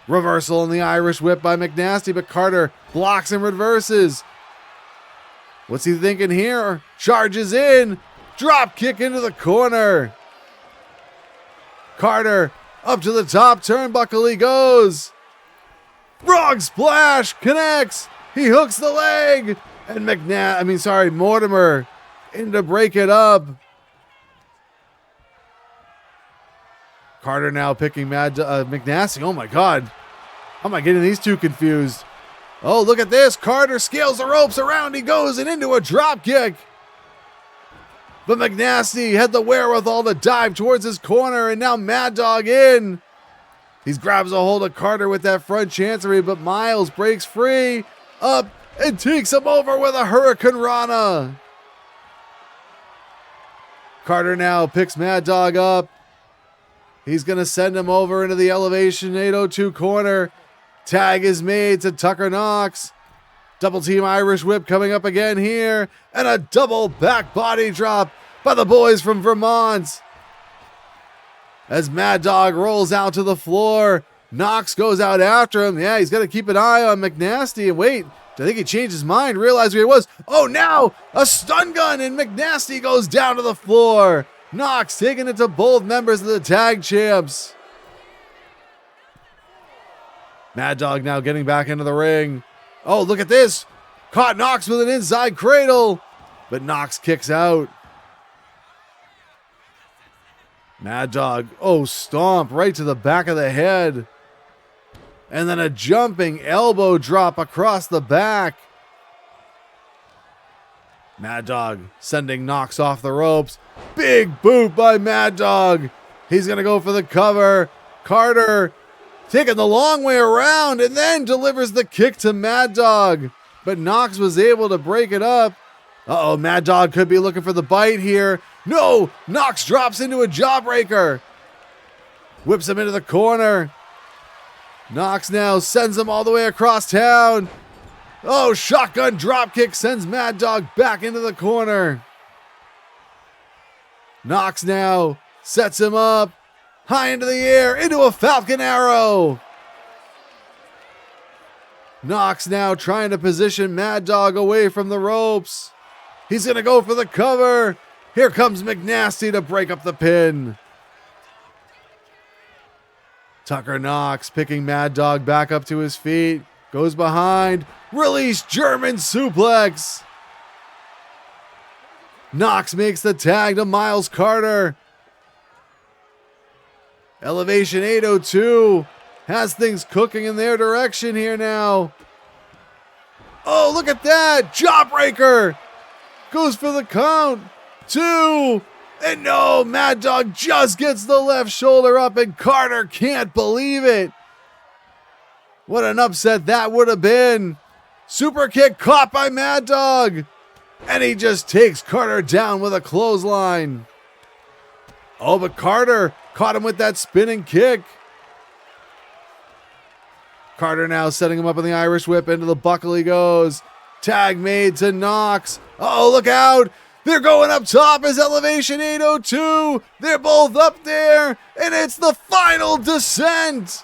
S1: Reversal in the Irish whip by McNasty, but Carter blocks and reverses. What's he thinking here? Charges in. Drop kick into the corner. Carter up to the top turnbuckle he goes. Frog splash connects. He hooks the leg. And Mortimer in to break it up. Carter now picking McNasty. Oh my God. How am I getting these two confused? Oh, look at this. Carter scales the ropes, around he goes and into a drop kick. But McNasty had the wherewithal to dive towards his corner, and now Mad Dog in. He grabs a hold of Carter with that front chancery, but Miles breaks free, up, and takes him over with a Hurricane Rana. Carter now picks Mad Dog up. He's going to send him over into the Elevation 802 corner. Tag is made to Tucker Knox. Double team Irish whip coming up again here. And a double back body drop by the boys from Vermont. As Mad Dog rolls out to the floor, Knox goes out after him. Yeah, he's got to keep an eye on McNasty. And wait, I think he changed his mind, realized where he was. Oh, now a stun gun, and McNasty goes down to the floor. Knox taking it to both members of the tag champs. Mad Dog now getting back into the ring. Oh, look at this. Caught Knox with an inside cradle, but Knox kicks out. Mad Dog, stomp right to the back of the head. And then a jumping elbow drop across the back. Mad Dog sending Knox off the ropes. Big boot by Mad Dog. He's going to go for the cover. Carter taking the long way around and then delivers the kick to Mad Dog. But Knox was able to break it up. Uh-oh, Mad Dog could be looking for the bite here. No, Knox drops into a jawbreaker. Whips him into the corner. Knox now sends him all the way across town. Oh, shotgun dropkick sends Mad Dog back into the corner. Knox now sets him up. High into the air, into a Falcon Arrow. Knox now trying to position Mad Dog away from the ropes. He's going to go for the cover. Here comes McNasty to break up the pin. Tucker Knox picking Mad Dog back up to his feet. Goes behind. Release German suplex. Knox makes the tag to Miles Carter. Elevation 802 has things cooking in their direction here now. Oh, look at that. Jawbreaker. Goes for the count. 2. And no, Mad Dog just gets the left shoulder up and Carter can't believe it. What an upset that would have been. Super kick caught by Mad Dog. And he just takes Carter down with a clothesline. Oh, but Carter caught him with that spinning kick. Carter now setting him up in the Irish whip. Into the buckle he goes. Tag made to Knox. Oh, look out. They're going up top as Elevation 802. They're both up there. And it's the final descent.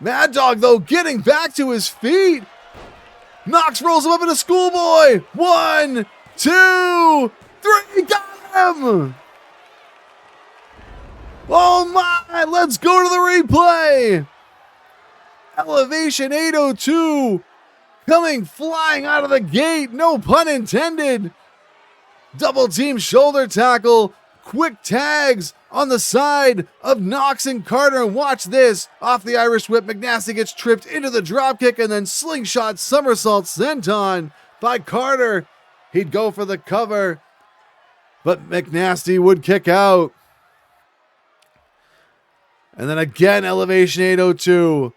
S1: Mad Dog, though, getting back to his feet. Knox rolls him up in a schoolboy. 1, 2, 3. Got him. Oh, my. Let's go to the replay. Elevation 802 coming flying out of the gate. No pun intended. Double team shoulder tackle. Quick tags on the side of Knox and Carter. And watch this. Off the Irish whip, McNasty gets tripped into the dropkick and then slingshot somersault senton by Carter. He'd go for the cover, but McNasty would kick out. And then again, Elevation 802.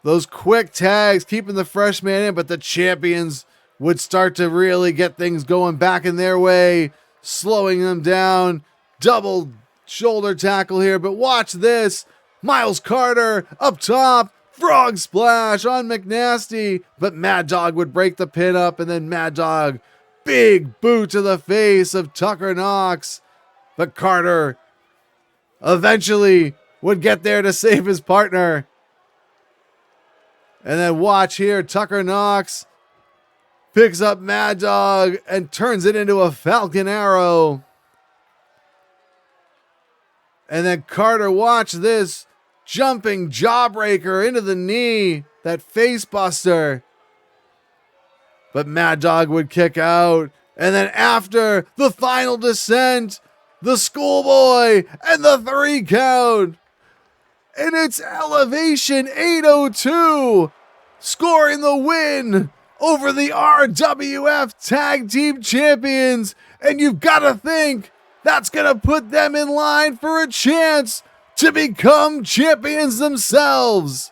S1: Those quick tags keeping the freshman in, but the champions would start to really get things going back in their way, slowing them down. Double shoulder tackle here, but watch this. Miles Carter up top, frog splash on McNasty, but Mad Dog would break the pin up, and then Mad Dog, big boot to the face of Tucker Knox. But Carter eventually would get there to save his partner. And then watch here, Tucker Knox picks up Mad Dog and turns it into a Falcon Arrow. And then Carter, watch this, jumping jawbreaker into the knee, that face buster. But Mad Dog would kick out. And then after the final descent, the schoolboy and the 3 count. And it's Elevation 802 scoring the win over the RWF Tag Team Champions. And you've got to think that's going to put them in line for a chance to become champions themselves.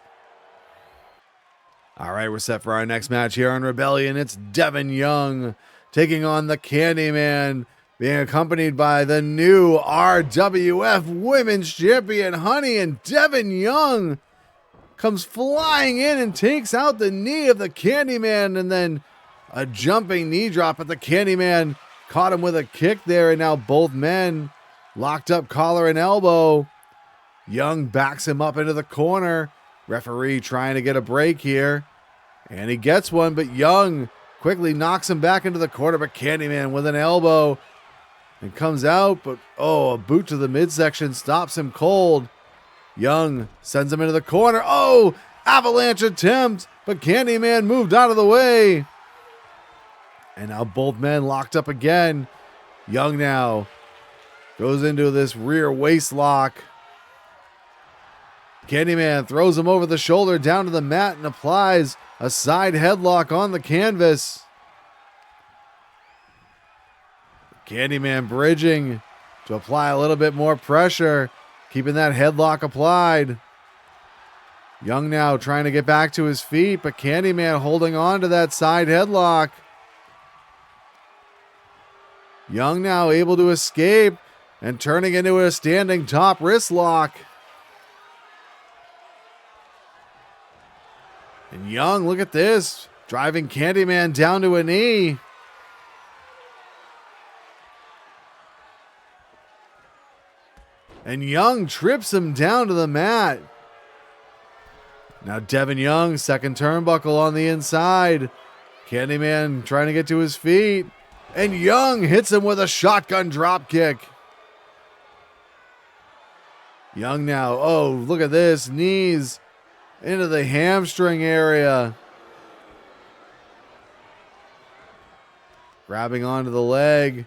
S1: All right, we're set for our next match here on Rebellion. It's Devin Young taking on the Candyman, being accompanied by the new RWF Women's Champion, Honey, and Devin Young comes flying in and takes out the knee of the Candyman, and then a jumping knee drop, but the Candyman caught him with a kick there, and now both men locked up collar and elbow. Young backs him up into the corner. Referee trying to get a break here, and he gets one, but Young quickly knocks him back into the corner, but Candyman with an elbow and comes out, but a boot to the midsection stops him cold. Young sends him into the corner. Oh, avalanche attempt, but Candyman moved out of the way. And now both men locked up again. Young now goes into this rear waist lock. Candyman throws him over the shoulder down to the mat and applies a side headlock on the canvas. Candyman bridging to apply a little bit more pressure, keeping that headlock applied. Young now trying to get back to his feet, but Candyman holding on to that side headlock. Young now able to escape and turning into a standing top wrist lock. And Young, look at this, driving Candyman down to a knee. And Young trips him down to the mat. Now Devin Young, second turnbuckle on the inside. Candyman trying to get to his feet. And Young hits him with a shotgun drop kick. Young now, oh, look at this. Knees into the hamstring area. Grabbing onto the leg.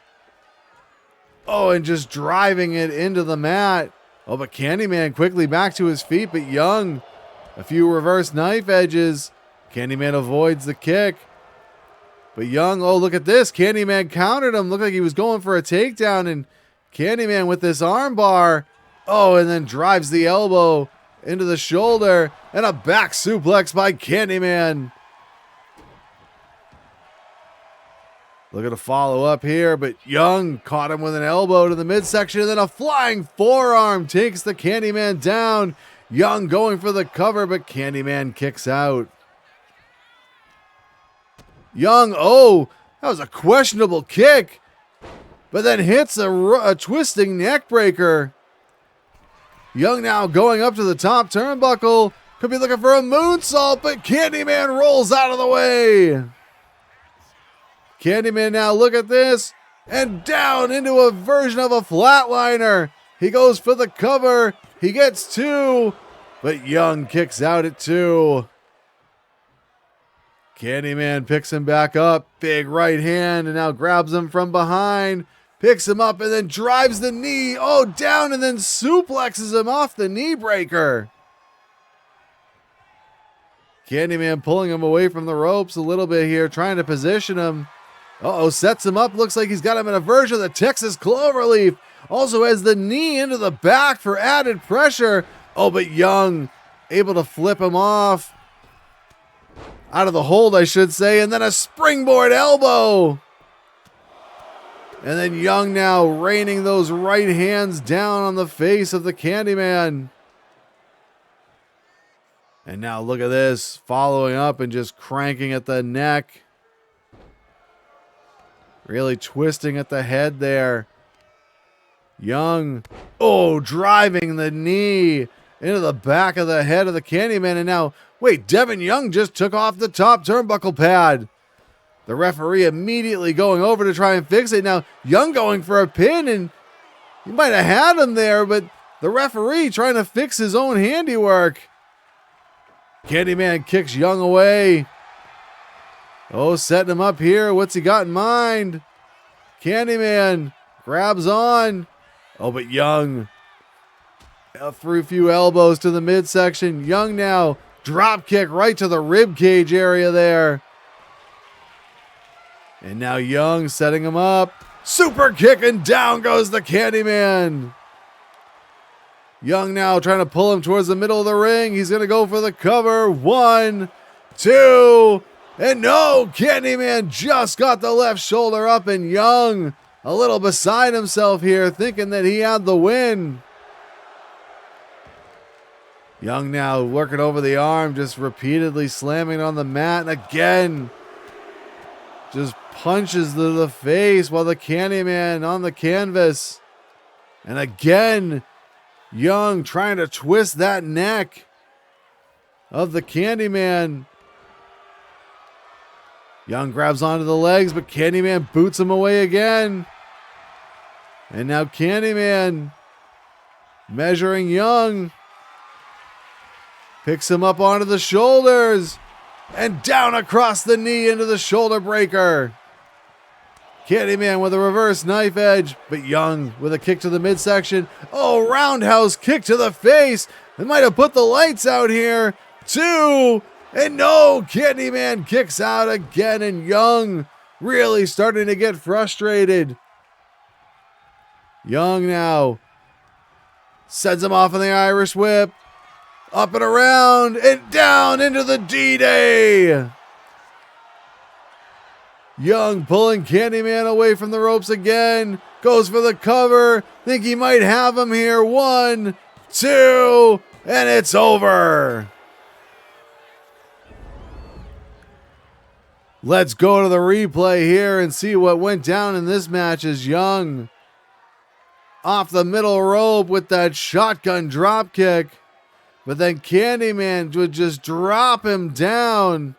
S1: Oh, and just driving it into the mat. Oh, but Candyman quickly back to his feet, but Young, a few reverse knife edges. Candyman avoids the kick. But Young, oh, look at this. Candyman countered him. Looked like he was going for a takedown, and Candyman with this arm bar. Oh, and then drives the elbow into the shoulder, and a back suplex by Candyman. Looking to follow up here, but Young caught him with an elbow to the midsection, and then a flying forearm takes the Candyman down. Young going for the cover, but Candyman kicks out. Young, oh, that was a questionable kick, but then hits a twisting neck breaker. Young now going up to the top turnbuckle. Could be looking for a moonsault, but Candyman rolls out of the way. Candyman now, look at this, and down into a version of a flatliner. He goes for the cover. He gets two, but Young kicks out at two. Candyman picks him back up. Big right hand, and now grabs him from behind. Picks him up and then drives the knee. Oh, down, and then suplexes him off the knee breaker. Candyman pulling him away from the ropes a little bit here, trying to position him. Uh-oh, sets him up. Looks like he's got him in a version of the Texas Cloverleaf. Also has the knee into the back for added pressure. Oh, but Young able to flip him off. Out of the hold, I should say. And then a springboard elbow. And then Young now raining those right hands down on the face of the Candyman. And now look at this. Following up and just cranking at the neck. Really twisting at the head there. Young, oh, driving the knee into the back of the head of the Candyman. And now, wait, Devin Young just took off the top turnbuckle pad. The referee immediately going over to try and fix it. Now, Young going for a pin, and he might have had him there, but the referee trying to fix his own handiwork. Candyman kicks Young away. Oh, setting him up here. What's he got in mind? Candyman grabs on. Oh, but Young threw a few elbows to the midsection. Young now drop kick right to the rib cage area there. And now Young setting him up. Super kick, and down goes the Candyman. Young now trying to pull him towards the middle of the ring. He's going to go for the cover. 1, 2, and no! Candyman just got the left shoulder up, and Young a little beside himself here, thinking that he had the win. Young now working over the arm, just repeatedly slamming on the mat, and again just punches to the face while the Candyman on the canvas. And again, Young trying to twist that neck of the Candyman. Young grabs onto the legs, but Candyman boots him away again. And now Candyman measuring Young. Picks him up onto the shoulders. And down across the knee into the shoulder breaker. Candyman with a reverse knife edge, but Young with a kick to the midsection. Oh, roundhouse kick to the face. They might have put the lights out here. 2, and no, Candyman kicks out again, and Young really starting to get frustrated. Young now sends him off on the Irish whip. Up and around and down into the D-Day. Young pulling Candyman away from the ropes again. Goes for the cover. Think he might have him here. 1, 2, and it's over. Let's go to the replay here and see what went down in this match as Young off the middle rope with that shotgun drop kick. But then Candyman would just drop him down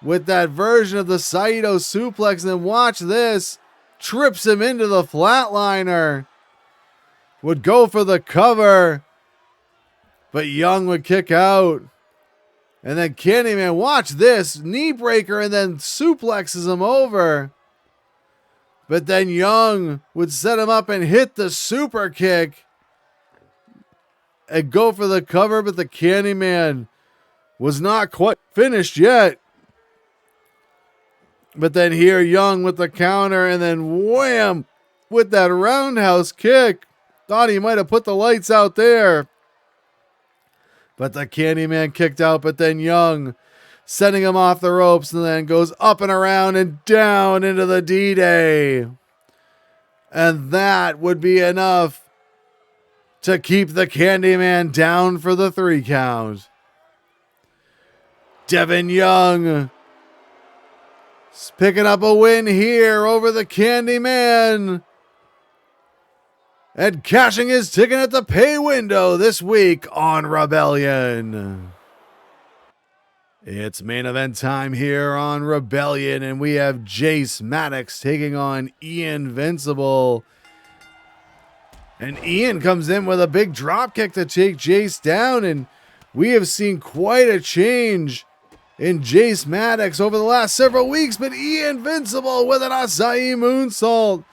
S1: with that version of the Saito suplex. And then watch this. Trips him into the flatliner. Would go for the cover. But Young would kick out. And then Candyman, watch this. Knee breaker and then suplexes him over. But then Young would set him up and hit the super kick. And go for the cover, but the Candyman was not quite finished yet. But then here, Young with the counter, and then wham! With that roundhouse kick. Thought he might have put the lights out there. But the Candyman kicked out, but then Young setting him off the ropes, and then goes up and around and down into the D-Day. And that would be enough to keep the Candyman down for the 3 count. Devin Young picking up a win here over the Candyman. And cashing his ticket at the pay window this week on Rebellion. It's main event time here on Rebellion, and we have Jace Maddox taking on Vincible. And Ian comes in with a big drop kick to take Jace down, and we have seen quite a change in Jace Maddox over the last several weeks, but Vincible with an Acai moonsault.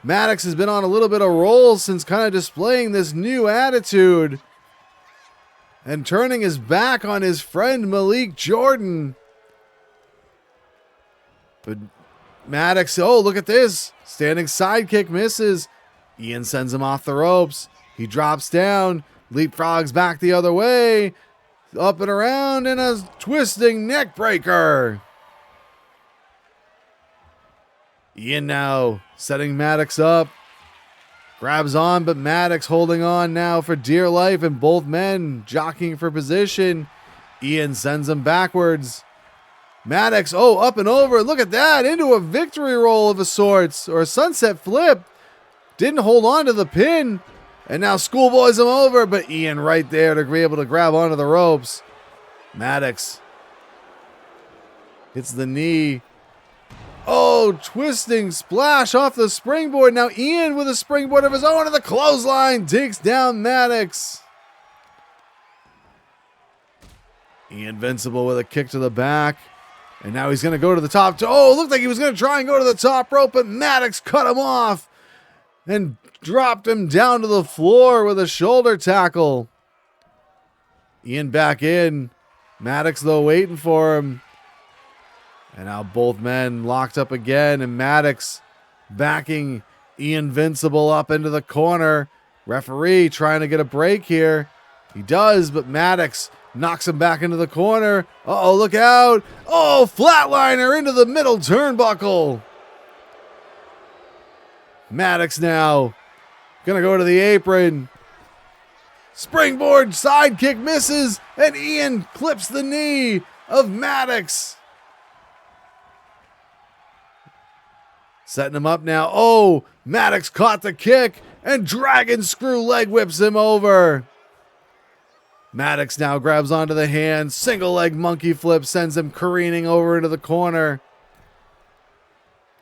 S1: Maddox has been on a little bit of roll since kind of displaying this new attitude and turning his back on his friend Malik Jordan. But Maddox, oh, look at this. Standing sidekick misses. Ian sends him off the ropes. He drops down, leapfrogs back the other way, up and around, and a twisting neck breaker. Ian now setting Maddox up. Grabs on, but Maddox holding on now for dear life, and both men jockeying for position. Ian sends him backwards. Maddox, oh, up and over. Look at that, into a victory roll of a sorts, or a sunset flip. Didn't hold on to the pin, and now schoolboys him over, but Ian right there to be able to grab onto the ropes. Maddox hits the knee. Oh, twisting splash off the springboard. Now Ian with a springboard of his own, and the clothesline takes down Maddox. Vincible with a kick to the back. And now he's going to go to the top. Oh, it looked like he was going to try and go to the top rope, but Maddox cut him off and dropped him down to the floor with a shoulder tackle. Ian back in. Maddox, though, waiting for him. And now both men locked up again, and Maddox backing Vincible up into the corner. Referee trying to get a break here. He does, but Maddox knocks him back into the corner. Uh-oh, look out. Oh, flatliner into the middle turnbuckle. Maddox now gonna go to the apron. Springboard sidekick misses, and Ian clips the knee of Maddox. Setting him up now. Oh, Maddox caught the kick, and dragon screw leg whips him over. Maddox now grabs onto the hand. Single leg monkey flip sends him careening over into the corner.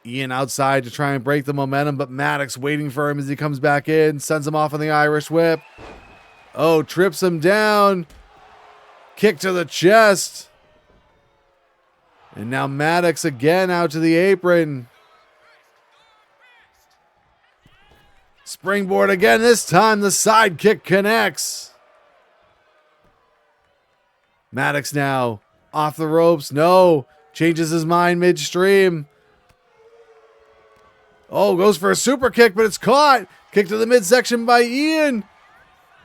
S1: Ian outside to try and break the momentum, but Maddox waiting for him as he comes back in. Sends him off on the Irish whip. Oh, trips him down. Kick to the chest. And now Maddox again out to the apron. Springboard again. This time the sidekick connects. Maddox now off the ropes. No. Changes his mind midstream. Oh, goes for a super kick, but it's caught. Kick to the midsection by Ian.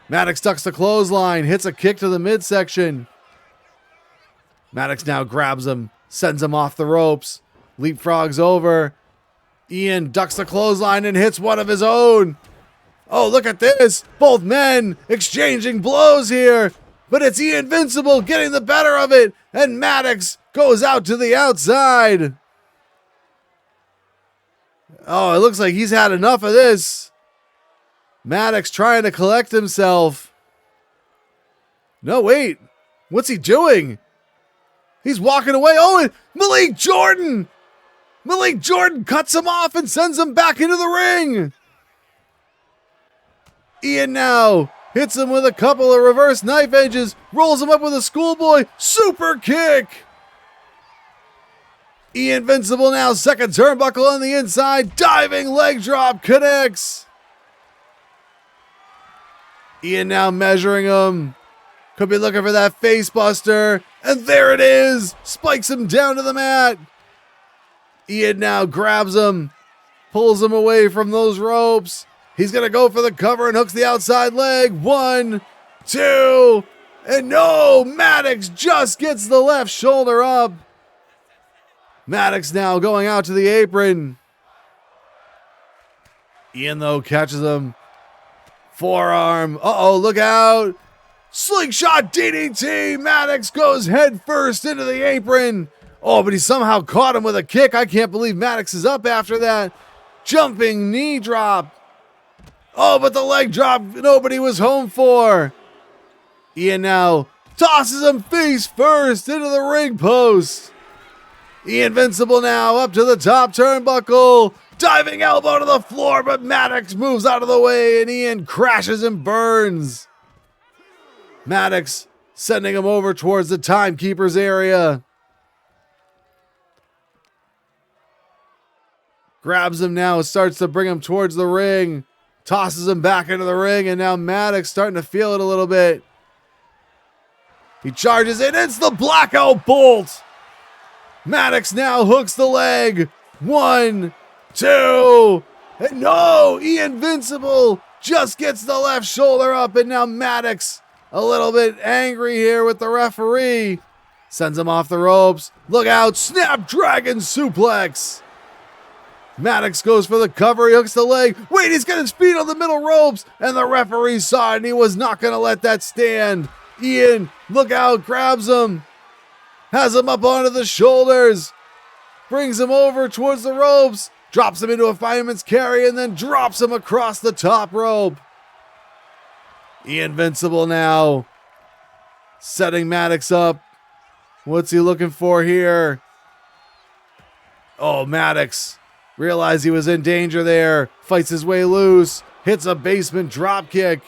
S1: Maddox ducks the clothesline. Hits a kick to the midsection. Maddox now grabs him. Sends him off the ropes. Leapfrogs over. Ian ducks the clothesline and hits one of his own. Oh, look at this. Both men exchanging blows here. But it's Vincible getting the better of it. And Maddox goes out to the outside. Oh, it looks like he's had enough of this. Maddox trying to collect himself. No, wait. What's he doing? He's walking away. Oh, and Malik Jordan! Malik Jordan cuts him off and sends him back into the ring. Ian now hits him with a couple of reverse knife edges, rolls him up with a schoolboy super kick. Ian Vincible now, second turnbuckle on the inside, diving leg drop connects. Ian now measuring him. Could be looking for that face buster. And there it is. Spikes him down to the mat. Ian now grabs him. Pulls him away from those ropes. He's going to go for the cover and hooks the outside leg. 1, 2, and no! Maddox just gets the left shoulder up. Maddox now going out to the apron. Ian, though, catches him. Forearm. Uh-oh, look out. Slingshot DDT. Maddox goes head first into the apron. Oh, but he somehow caught him with a kick. I can't believe Maddox is up after that. Jumping knee drop. Oh, but the leg drop nobody was home for. Ian now tosses him face first into the ring post. Ian Vincible now up to the top turnbuckle. Diving elbow to the floor, but Maddox moves out of the way and Ian crashes and burns. Maddox sending him over towards the timekeeper's area. Grabs him now, starts to bring him towards the ring. Tosses him back into the ring, and now Maddox starting to feel it a little bit. He charges in, it's the blackout bolt. Maddox now hooks the leg. 1, 2, and no! Ian Vincible just gets the left shoulder up, and now Maddox a little bit angry here with the referee. Sends him off the ropes. Look out, Snapdragon suplex. Maddox goes for the cover, he hooks the leg. Wait, he's got his feet on the middle ropes, and the referee saw it, and he was not going to let that stand. Ian, look out, grabs him. Has him up onto the shoulders. Brings him over towards the ropes. Drops him into a fireman's carry, and then drops him across the top rope. Ian Vincible now setting Maddox up. What's he looking for here? Oh, Maddox realized he was in danger there. Fights his way loose. Hits a basement drop kick.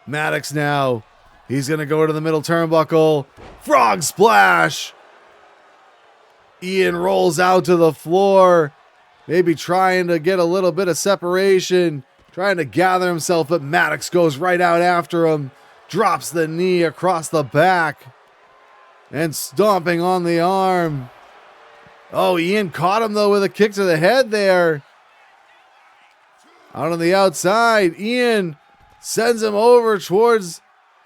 S1: Maddox now. He's going to go to the middle turnbuckle. Frog splash. Ian rolls out to the floor. Maybe trying to get a little bit of separation. Trying to gather himself, but Maddox goes right out after him. Drops the knee across the back. And stomping on the arm. Oh, Ian caught him, though, with a kick to the head there. Out on the outside, Ian sends him over towards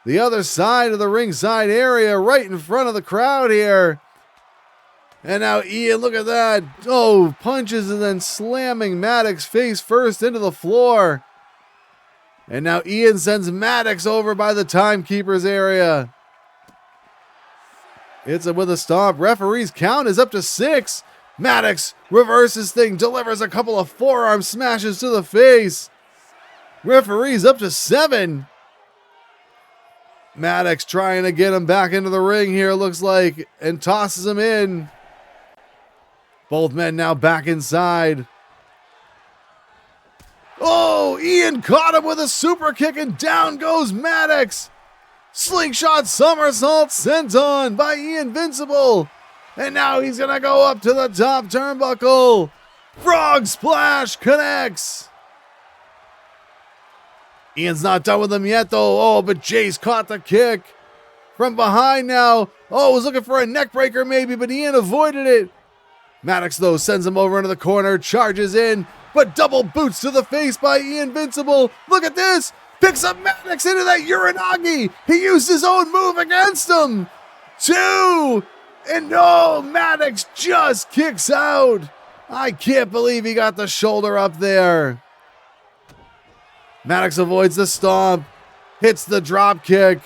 S1: the other side of the ringside area, right in front of the crowd here. And now Ian, look at that. Oh, punches and then slamming Maddox face first into the floor. And now Ian sends Maddox over by the timekeeper's area. Hits him with a stomp. Referee's count is up to 6. Maddox reverses thing, delivers a couple of forearm smashes to the face. Referee's up to 7. Maddox trying to get him back into the ring here, looks like, and tosses him in. Both men now back inside. Oh, Ian caught him with a super kick, and down goes Maddox. Slingshot somersault sent on by Ian Vincible. And now he's going to go up to the top turnbuckle. Frog splash connects. Ian's not done with him yet, though. Oh, but Jace caught the kick from behind now. Oh, was looking for a neck breaker maybe, but Ian avoided it. Maddox, though, sends him over into the corner, charges in, but double boots to the face by Ian Vincible. Look at this. Picks up Maddox into that Uranagi. He used his own move against him. 2. And no, Maddox just kicks out. I can't believe he got the shoulder up there. Maddox avoids the stomp. Hits the drop kick.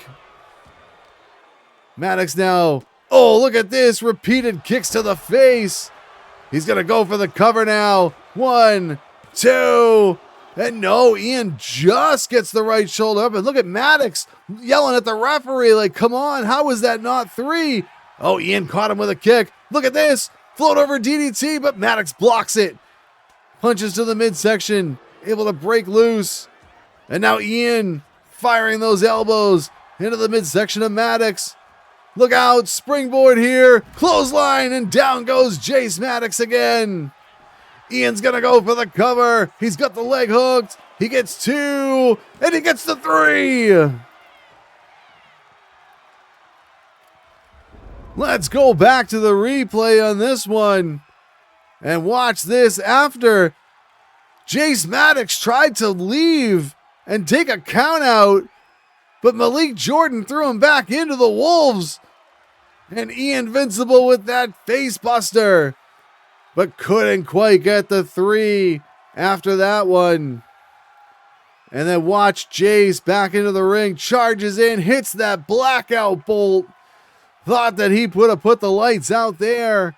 S1: Maddox now. Oh, look at this. Repeated kicks to the face. He's going to go for the cover now. 1, 2. And no, Ian just gets the right shoulder up. And look at Maddox yelling at the referee like, come on, how is that not 3? Oh, Ian caught him with a kick. Look at this. Float over DDT, but Maddox blocks it. Punches to the midsection, able to break loose. And now Ian firing those elbows into the midsection of Maddox. Look out, springboard here. Clothesline, and down goes Jace Maddox again. Ian's gonna go for the cover. He's got the leg hooked. He gets 2, and he gets the 3. Let's go back to the replay on this one and watch this after Jace Maddox tried to leave and take a count out, but Malik Jordan threw him back into the Wolves. And Ian Vincible with that face buster, but couldn't quite get the 3 after that one. And then watch Jace back into the ring, charges in, hits that blackout bolt. Thought that he would have put the lights out there,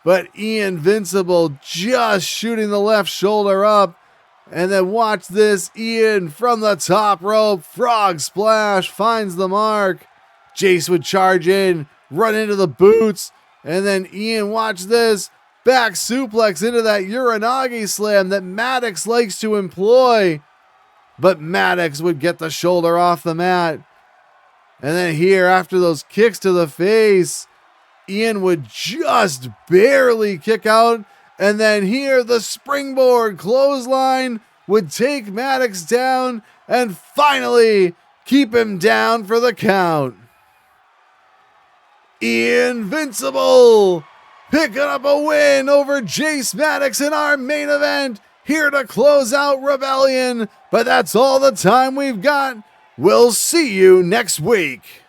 S1: but Ian Vincible just shooting the left shoulder up. And then watch this, Ian from the top rope, frog splash, finds the mark. Jace would charge in, run into the boots, and then Ian, watch this, back suplex into that Uranagi slam that Maddox likes to employ. But Maddox would get the shoulder off the mat. And then here, after those kicks to the face, Ian would just barely kick out. And then here, the springboard clothesline would take Maddox down and finally keep him down for the count. Ian Vincible picking up a win over Jace Maddox in our main event, here to close out Rebellion. But that's all the time we've got. We'll see you next week.